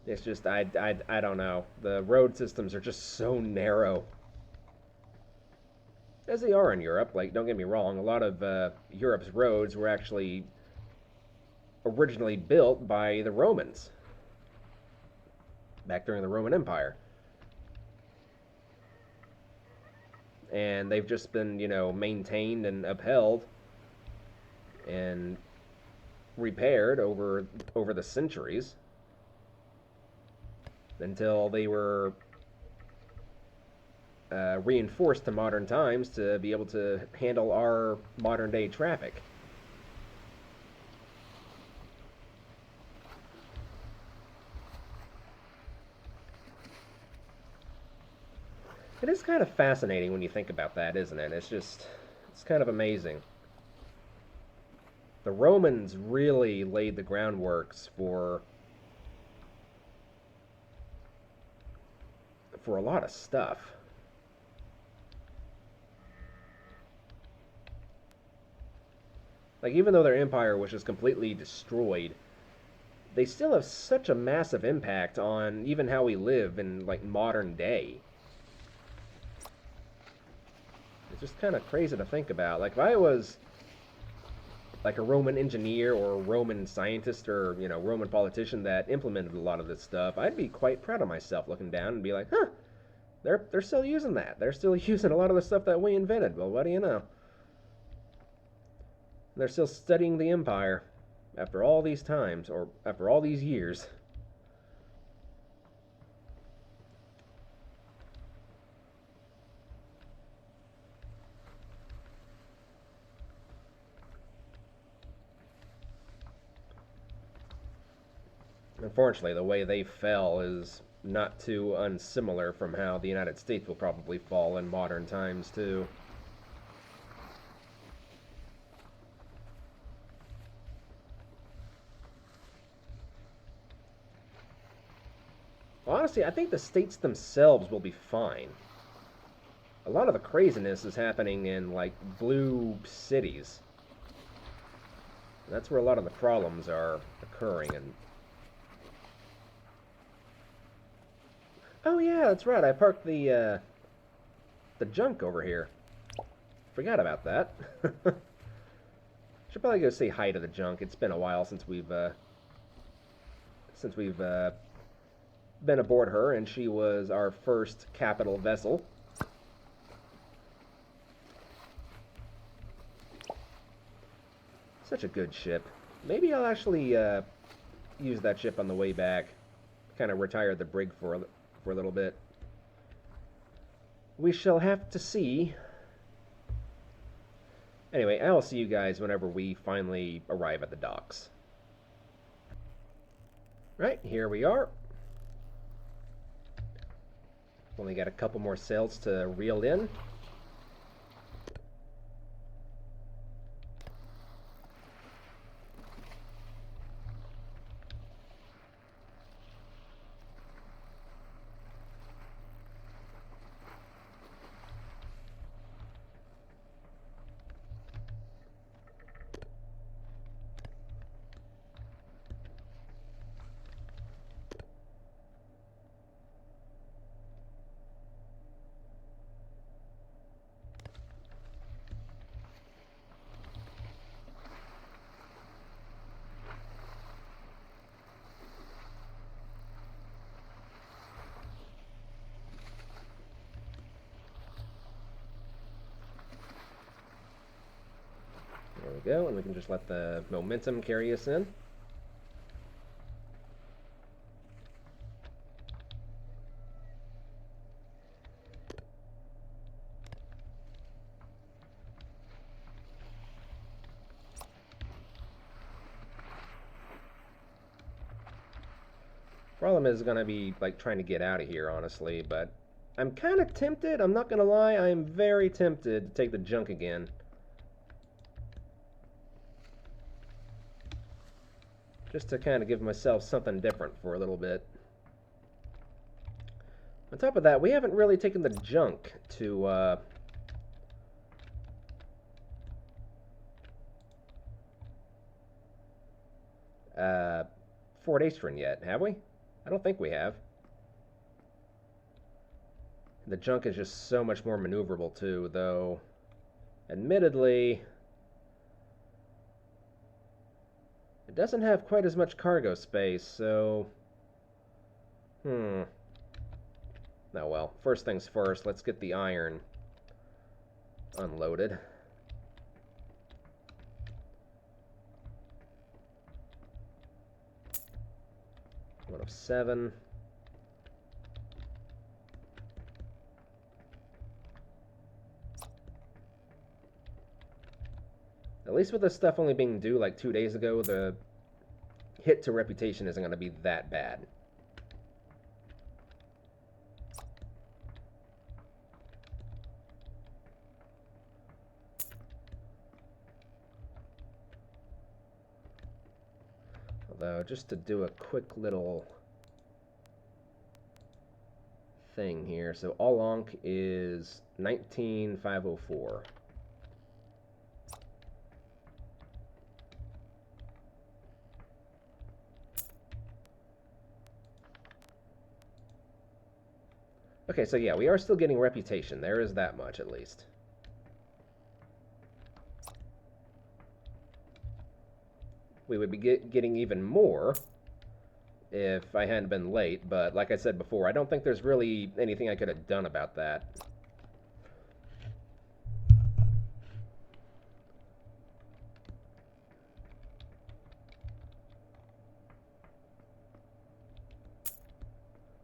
It's just, I don't know. The road systems are just so narrow. As they are in Europe. Like, don't get me wrong, a lot of Europe's roads were actually originally built by the Romans back during the Roman Empire. And they've just been, maintained and upheld and repaired over the centuries until they were reinforced to modern times to be able to handle our modern day traffic. It is kind of fascinating when you think about that, isn't it? It's kind of amazing. The Romans really laid the groundworks for a lot of stuff. Like, even though their empire was just completely destroyed, they still have such a massive impact on even how we live in, like, modern day. It's just kind of crazy to think about. Like, if I was like a Roman engineer or a Roman scientist or, Roman politician that implemented a lot of this stuff, I'd be quite proud of myself looking down and be like, huh, they're still using that. They're still using a lot of the stuff that we invented. Well, what do you know? They're still studying the empire after all these times, or after all these years. Unfortunately, the way they fell is not too unsimilar from how the United States will probably fall in modern times, too. Honestly, I think the states themselves will be fine. A lot of the craziness is happening in, like, blue cities. That's where a lot of the problems are occurring. And oh yeah, that's right. I parked the junk over here. Forgot about that. Should probably go say hi to the junk. It's been a while since we've been aboard her, and she was our first capital vessel. Such a good ship. Maybe I'll actually use that ship on the way back. Kind of retire the brig for a little bit. We shall have to see. Anyway, I'll see you guys whenever we finally arrive at the docks. Right, here we are. Only got a couple more sails to reel in. There we go, and we can just let the momentum carry us in. Problem is going to be like trying to get out of here, honestly, but I'm kind of tempted. I'm not going to lie. I am very tempted to take the junk again. Just to kind of give myself something different for a little bit. On top of that, we haven't really taken the junk to Fort Aestrin yet, have we? I don't think we have. The junk is just so much more maneuverable too, though admittedly it doesn't have quite as much cargo space, so oh well, first things first, let's get the iron unloaded. One of 7. At least with this stuff only being due like 2 days ago, the hit to reputation isn't going to be that bad. Although, just to do a quick little thing here. So, all onk is 19,504. Okay, so yeah, we are still getting reputation. There is that much, at least. We would be getting even more if I hadn't been late, but like I said before, I don't think there's really anything I could have done about that.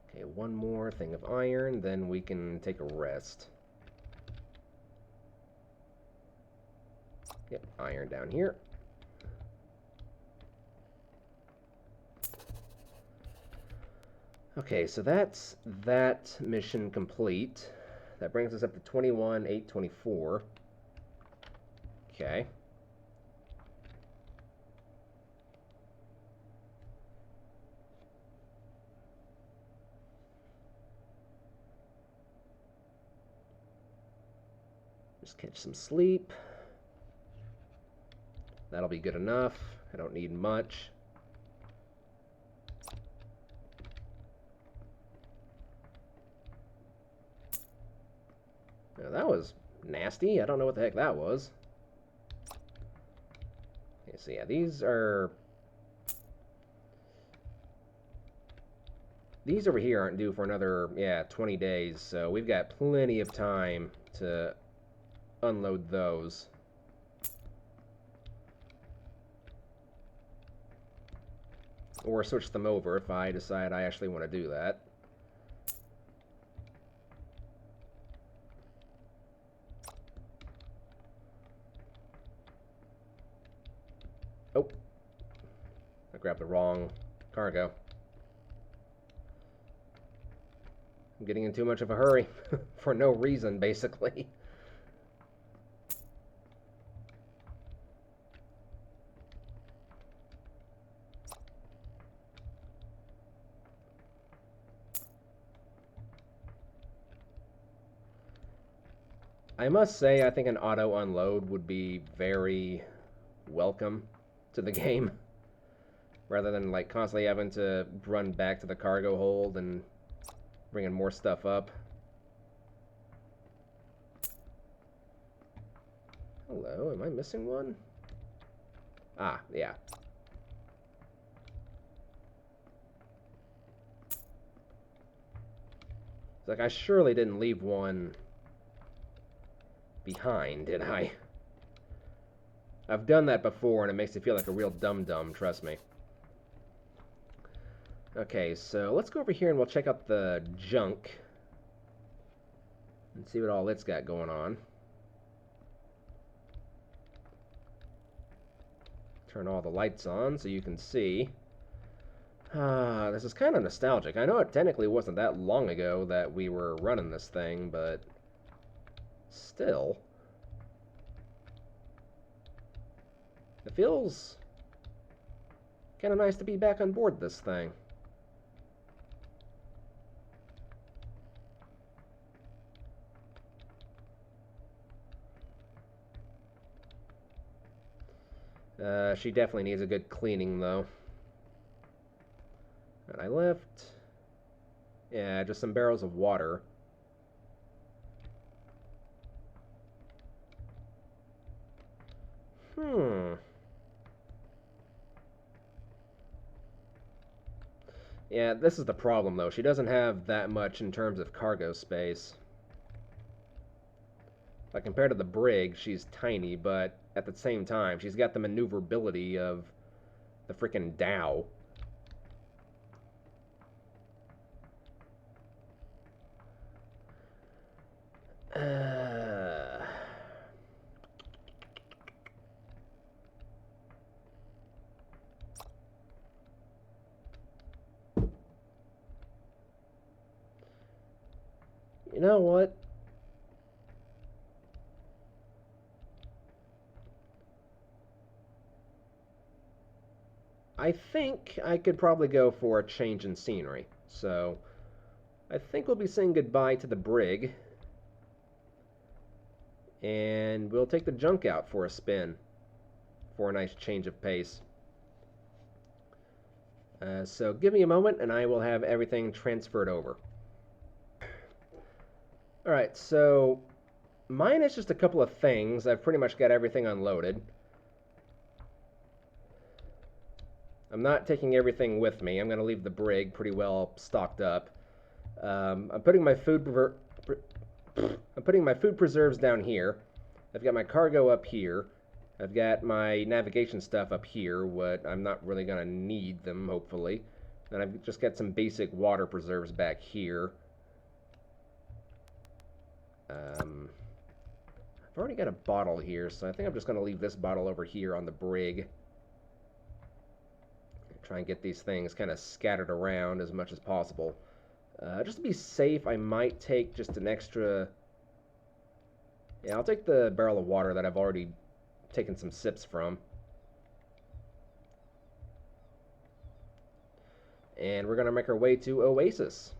Okay, one more thing of iron, then we can take a rest. Yep, iron down here. Okay, so that's that mission complete. That brings us up to 21,824. Okay. Just catch some sleep. That'll be good enough. I don't need much. Now, that was nasty. I don't know what the heck that was. Okay, so yeah, these over here aren't due for another, 20 days, so we've got plenty of time to unload those. Or switch them over if I decide I actually want to do that. Oh, I grabbed the wrong cargo. I'm getting in too much of a hurry for no reason, basically. I must say, I think an auto unload would be very welcome to the game, rather than like constantly having to run back to the cargo hold and bringing more stuff up. Hello, am I missing one? Ah, yeah. It's like I surely didn't leave one behind, did I? I've done that before, and it makes me feel like a real dum-dum, trust me. Okay, so let's go over here and we'll check out the junk and see what all it's got going on. Turn all the lights on so you can see. This is kind of nostalgic. I know it technically wasn't that long ago that we were running this thing, but still. It feels kind of nice to be back on board this thing. She definitely needs a good cleaning, though. And I left... yeah, just some barrels of water. Yeah, this is the problem, though. She doesn't have that much in terms of cargo space. Like, compared to the brig, she's tiny, but at the same time, she's got the maneuverability of the freaking Dow. You know what? I think I could probably go for a change in scenery. So, I think we'll be saying goodbye to the brig. And we'll take the junk out for a spin. For a nice change of pace. So give me a moment and I will have everything transferred over. Alright, so mine is just a couple of things. I've pretty much got everything unloaded. I'm not taking everything with me. I'm going to leave the brig pretty well stocked up. I'm putting my food preserves down here. I've got my cargo up here. I've got my navigation stuff up here. What I'm not really going to need them, hopefully. And I've just got some basic water preserves back here. I've already got a bottle here, so I think I'm just going to leave this bottle over here on the brig. Try and get these things kind of scattered around as much as possible. Just to be safe, I might take just an extra... yeah, I'll take the barrel of water that I've already taken some sips from. And we're going to make our way to Oasis.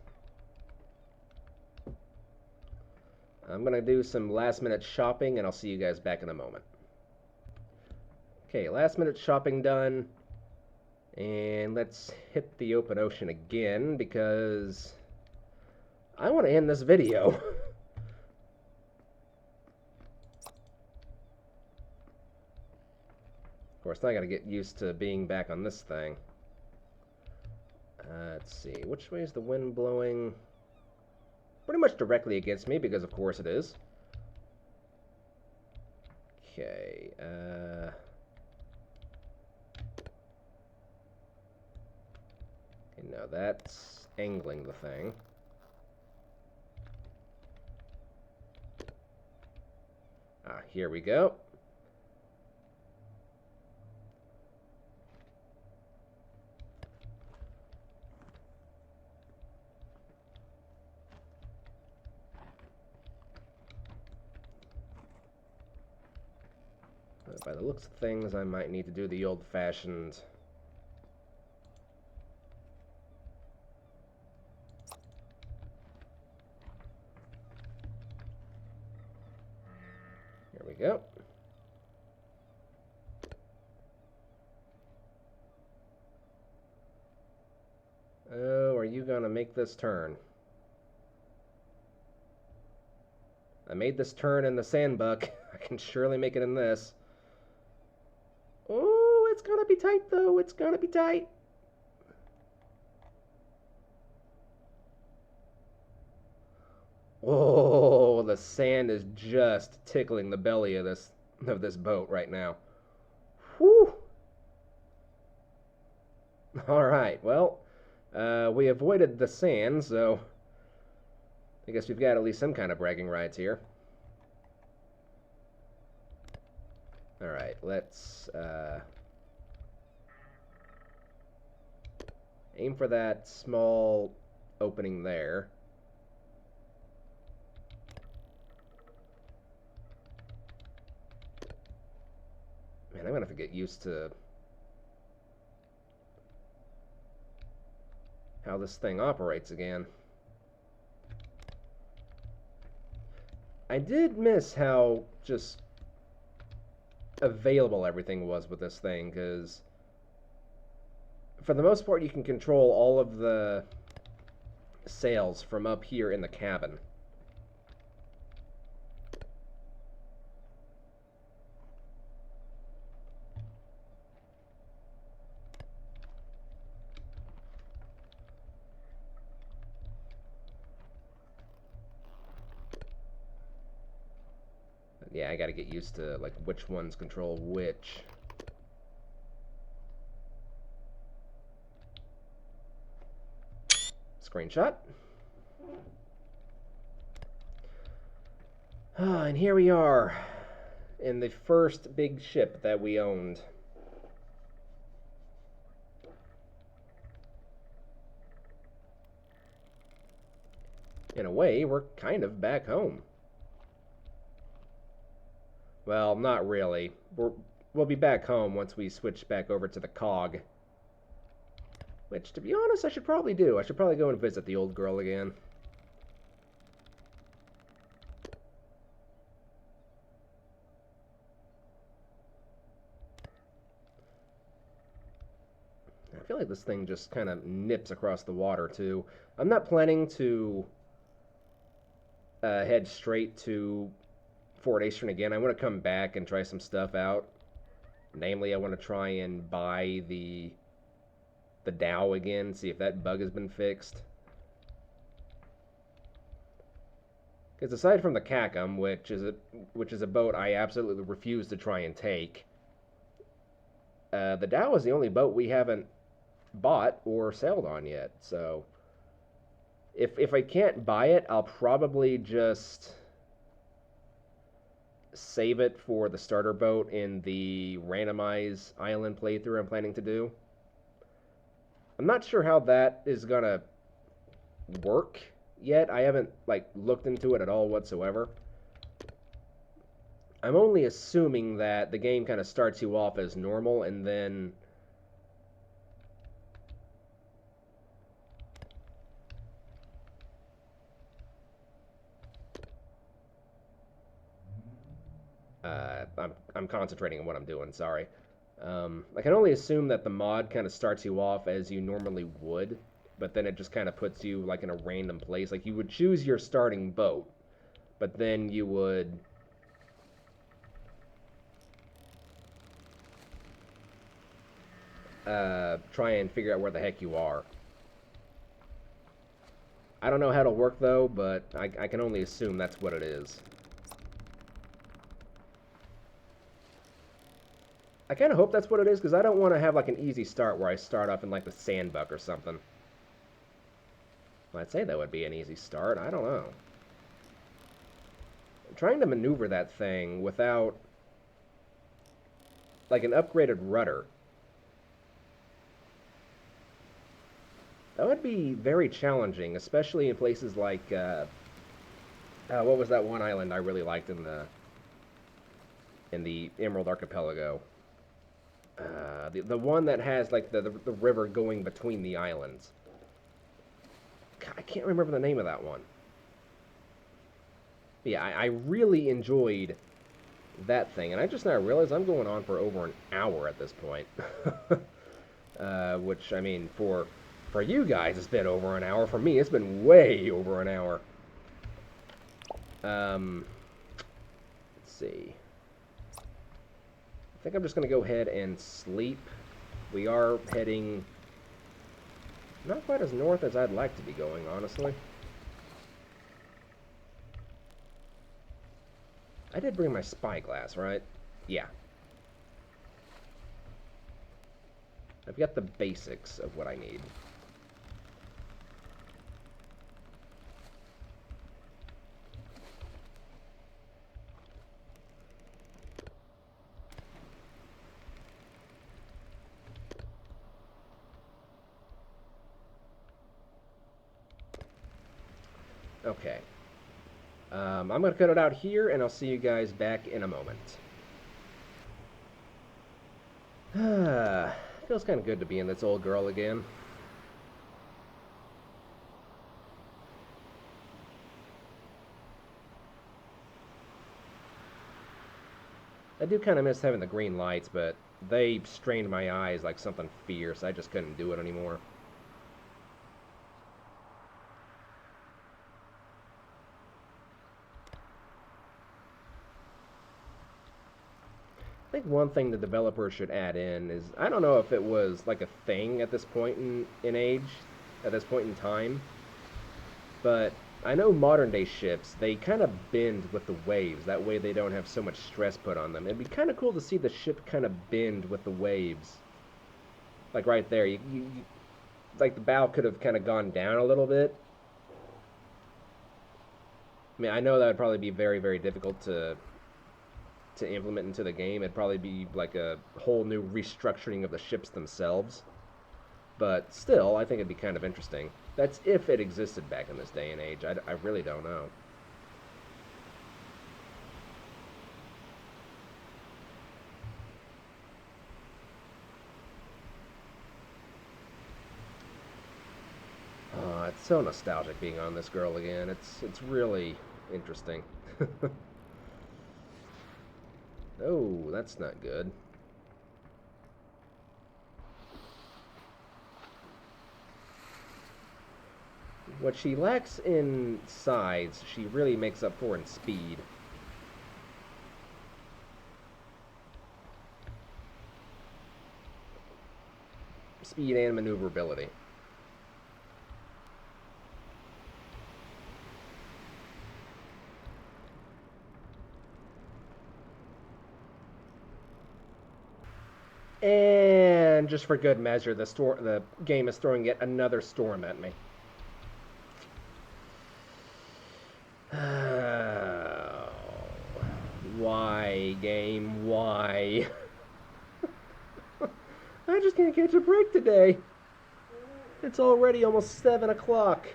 I'm going to do some last minute shopping and I'll see you guys back in a moment. Okay, last minute shopping done. And let's hit the open ocean again because I want to end this video. Of course, now I got to get used to being back on this thing. Let's see, which way is the wind blowing? Pretty much directly against me, because of course it is. Okay, now that's angling the thing. Here we go. By the looks of things, I might need to do the old-fashioned... Here we go. Oh, are you gonna make this turn? I made this turn in the sandbuck. I can surely make it in this. Oh, it's gonna be tight, though. It's gonna be tight. Oh, the sand is just tickling the belly of this boat right now. Whew. All right. Well, we avoided the sand, so I guess we've got at least some kind of bragging rights here. All right, let's Aim for that small opening there. Man, I'm gonna have to get used to how this thing operates again. I did miss how just available everything was with this thing, because for the most part you can control all of the sails from up here in the cabin. Yeah, I gotta get used to like which ones control which. Screenshot. And here we are in the first big ship that we owned. In a way, we're kind of back home. Well, not really. We'll be back home once we switch back over to the cog. Which, to be honest, I should probably do. I should probably go and visit the old girl again. I feel like this thing just kind of nips across the water, too. I'm not planning to head straight to Fort Aestrin again. I want to come back and try some stuff out. Namely, I want to try and buy the Dow again, see if that bug has been fixed. Because aside from the Cacum, which is a boat I absolutely refuse to try and take, the Dow is the only boat we haven't bought or sailed on yet. So if I can't buy it, I'll probably just save it for the starter boat in the randomize island playthrough I'm planning to do. I'm not sure how that is gonna work yet. I haven't like looked into it at all whatsoever. I'm only assuming that the game kind of starts you off as normal and then I'm concentrating on what I'm doing, sorry. I can only assume that the mod kind of starts you off as you normally would, but then it just kind of puts you like in a random place. Like you would choose your starting boat, but then you would try and figure out where the heck you are. I don't know how it'll work though, but I can only assume that's what it is. I kind of hope that's what it is, because I don't want to have like an easy start where I start off in like the sandbuck or something. Well, I'd say that would be an easy start. I don't know. I'm trying to maneuver that thing without like an upgraded rudder. That would be very challenging, especially in places like what was that one island I really liked in the Emerald Archipelago? The one that has like the river going between the islands. God, I can't remember the name of that one. But yeah, I really enjoyed that thing, and I just now realized I'm going on for over an hour at this point. Which, I mean, for you guys, it's been over an hour. For me, it's been way over an hour. Let's see. I think I'm just going to go ahead and sleep. We are heading not quite as north as I'd like to be going, honestly. I did bring my spyglass, right? Yeah. I've got the basics of what I need. Okay. I'm going to cut it out here, and I'll see you guys back in a moment. Feels kind of good to be in this old girl again. I do kind of miss having the green lights, but they strained my eyes like something fierce. I just couldn't do it anymore. I think one thing the developer should add in is, I don't know if it was like a thing at this point in age, at this point in time, but I know modern day ships, they kind of bend with the waves. That way they don't have so much stress put on them. It'd be kind of cool to see the ship kind of bend with the waves. Like right there, like the bow could have kind of gone down a little bit. I mean, I know that would probably be very, very difficult to implement into the game. It'd probably be like a whole new restructuring of the ships themselves. But still, I think it'd be kind of interesting. That's if it existed back in this day and age. I really don't know. Oh, it's so nostalgic being on this girl again. It's really interesting. Oh, that's not good. What she lacks in size, she really makes up for in speed. Speed and maneuverability. And just for good measure, the game is throwing yet another storm at me. Why, game? Why? I just can't catch a break today. It's already almost 7 o'clock.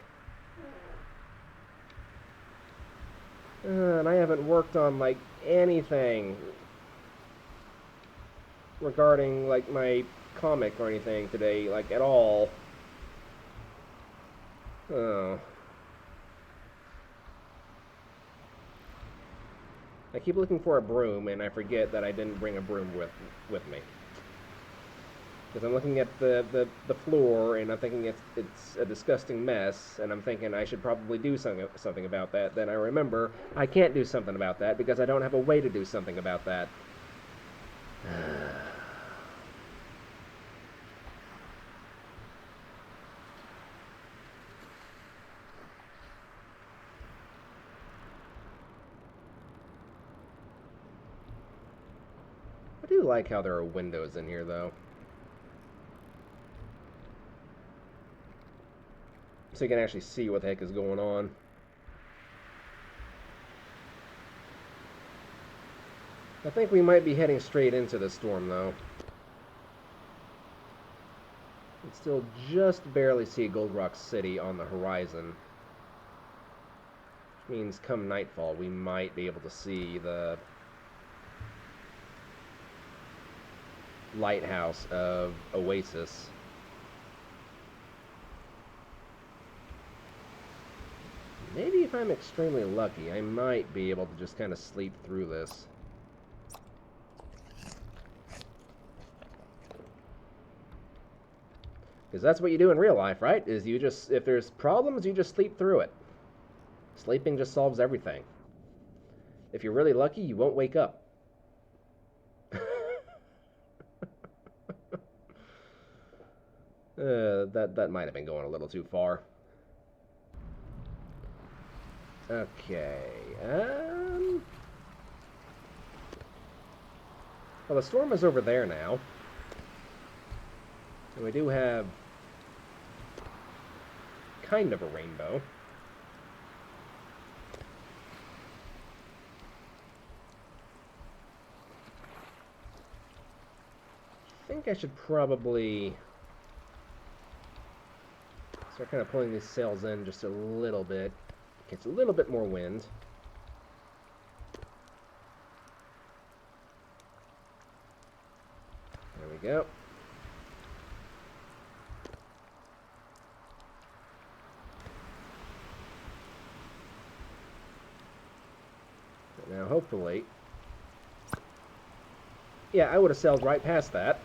And I haven't worked on, like, anything regarding, like, my comic or anything today, like, at all. Oh. I keep looking for a broom, and I forget that I didn't bring a broom with me. Because I'm looking at the floor, and I'm thinking it's a disgusting mess, and I'm thinking I should probably do something about that. Then I remember I can't do something about that because I don't have a way to do something about that. I do like how there are windows in here, though. So you can actually see what the heck is going on. I think we might be heading straight into the storm, though. You can still just barely see Gold Rock City on the horizon. Which means come nightfall, we might be able to see the lighthouse of Oasis. Maybe if I'm extremely lucky, I might be able to just kind of sleep through this. Because that's what you do in real life, right? Is you just, if there's problems, you just sleep through it. Sleeping just solves everything. If you're really lucky, you won't wake up. That might have been going a little too far. Okay. Well, the storm is over there now. And we do have kind of a rainbow. I think I should probably start kind of pulling these sails in just a little bit. Gets a little bit more wind. There we go. Now, hopefully... Yeah, I would have sailed right past that.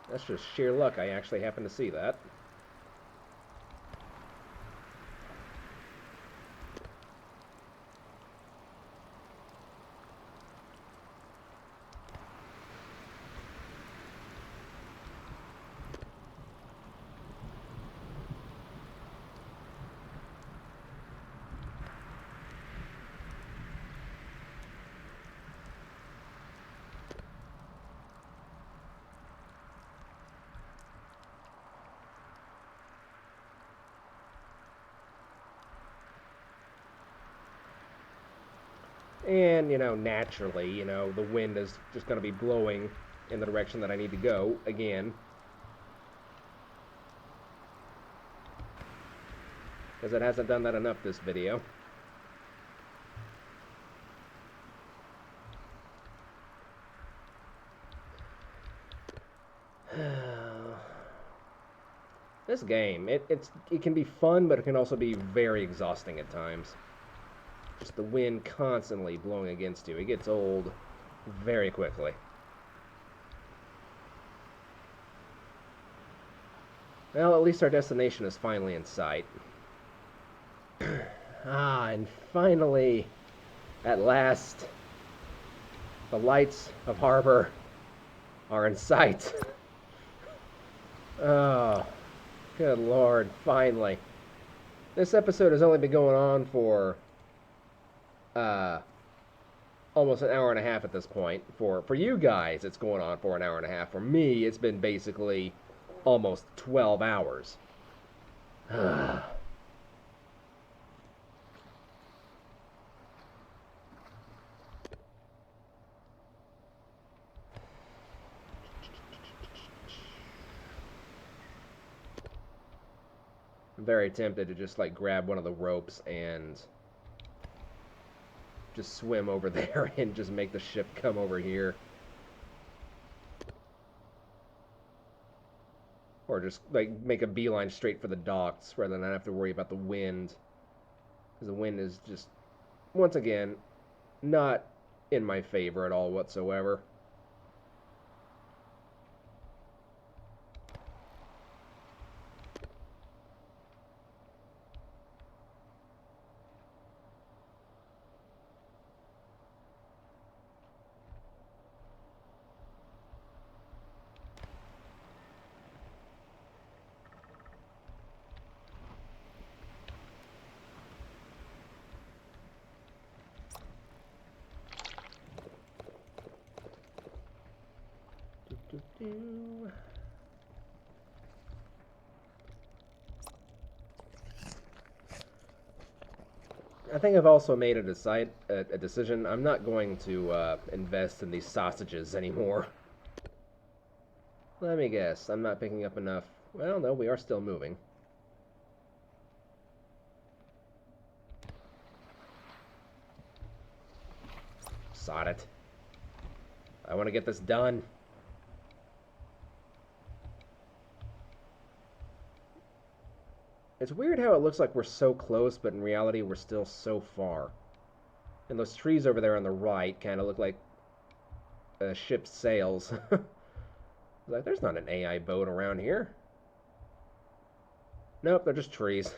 That's just sheer luck. I actually happened to see that. And, naturally, the wind is just going to be blowing in the direction that I need to go again. Because it hasn't done that enough this video. This game, it can be fun, but it can also be very exhausting at times. Just the wind constantly blowing against you. It gets old very quickly. Well, at least our destination is finally in sight. And finally, at last, the lights of harbor are in sight. Oh, good Lord, finally. This episode has only been going on for almost an hour and a half at this point. For you guys, it's going on for an hour and a half. For me, it's been basically almost 12 hours. I'm very tempted to just grab one of the ropes and just swim over there and just make the ship come over here. Or just make a beeline straight for the docks rather than have to worry about the wind. Because the wind is just, once again, not in my favor at all whatsoever. I think I've also made a decision. I'm not going to invest in these sausages anymore. Let me guess. I'm not picking up enough. Well, no, we are still moving. Sod it. I want to get this done. It's weird how it looks like we're so close, but in reality we're still so far. And those trees over there on the right kind of look like ship's sails. There's not an AI boat around here. Nope, they're just trees.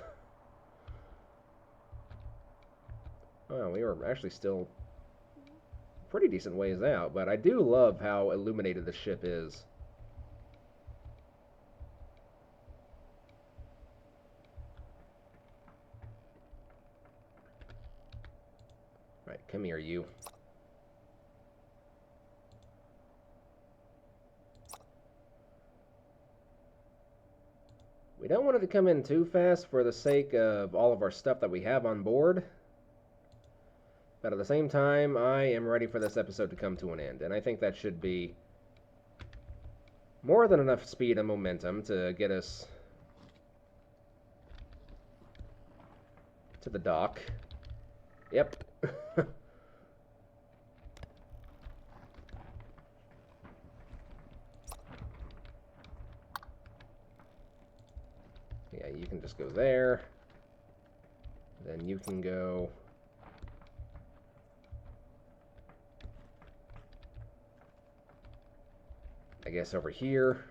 Oh, we were actually still pretty decent ways out, but I do love how illuminated the ship is. Right, come here, you. We don't want it to come in too fast for the sake of all of our stuff that we have on board. But at the same time, I am ready for this episode to come to an end, and I think that should be more than enough speed and momentum to get us to the dock. Yep. Yeah, you can just go there. Then you can go... I guess over here.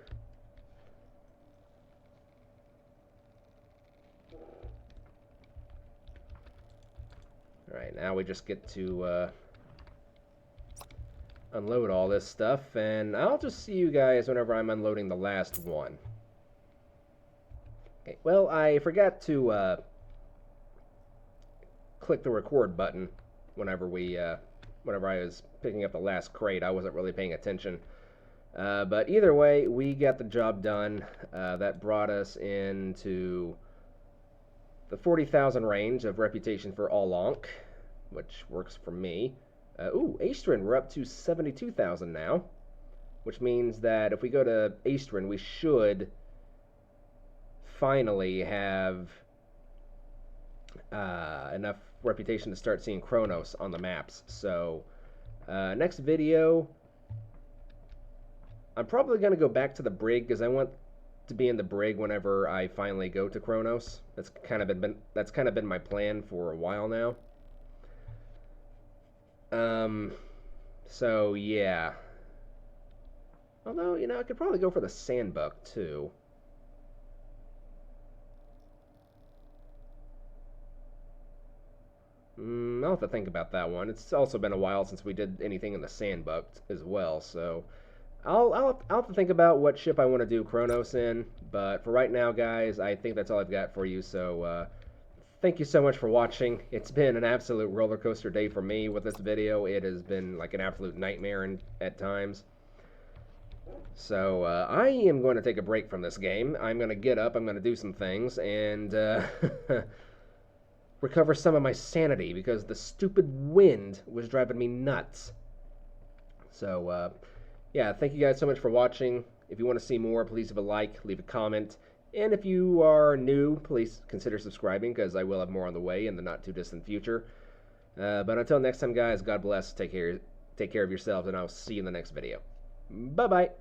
Alright, now we just get to unload all this stuff, and I'll just see you guys whenever I'm unloading the last one. Okay, well, I forgot to click the record button whenever I was picking up the last crate. I wasn't really paying attention. But either way, we got the job done. That brought us into the 40,000 range of reputation for All-Onk, which works for me. Ooh, Aestrin, we're up to 72,000 now, which means that if we go to Aestrin, we should finally have enough reputation to start seeing Kronos on the maps. So, next video, I'm probably going to go back to the brig because I want to be in the brig whenever I finally go to Kronos. That's kind of been my plan for a while now. So yeah. Although, you know, I could probably go for the Sandbuck too. I'll have to think about that one. It's also been a while since we did anything in the Sandbuck as well, so I'll have to think about what ship I want to do Kronos in, but for right now, guys, I think that's all I've got for you, so thank you so much for watching. It's been an absolute roller coaster day for me with this video. It has been like an absolute nightmare at times. So I am going to take a break from this game. I'm going to get up, I'm going to do some things, and recover some of my sanity because the stupid wind was driving me nuts. So, yeah, thank you guys so much for watching. If you want to see more, please leave a like, leave a comment. And if you are new, please consider subscribing because I will have more on the way in the not-too-distant future. But until next time, guys, God bless. Take care of yourselves, and I'll see you in the next video. Bye-bye.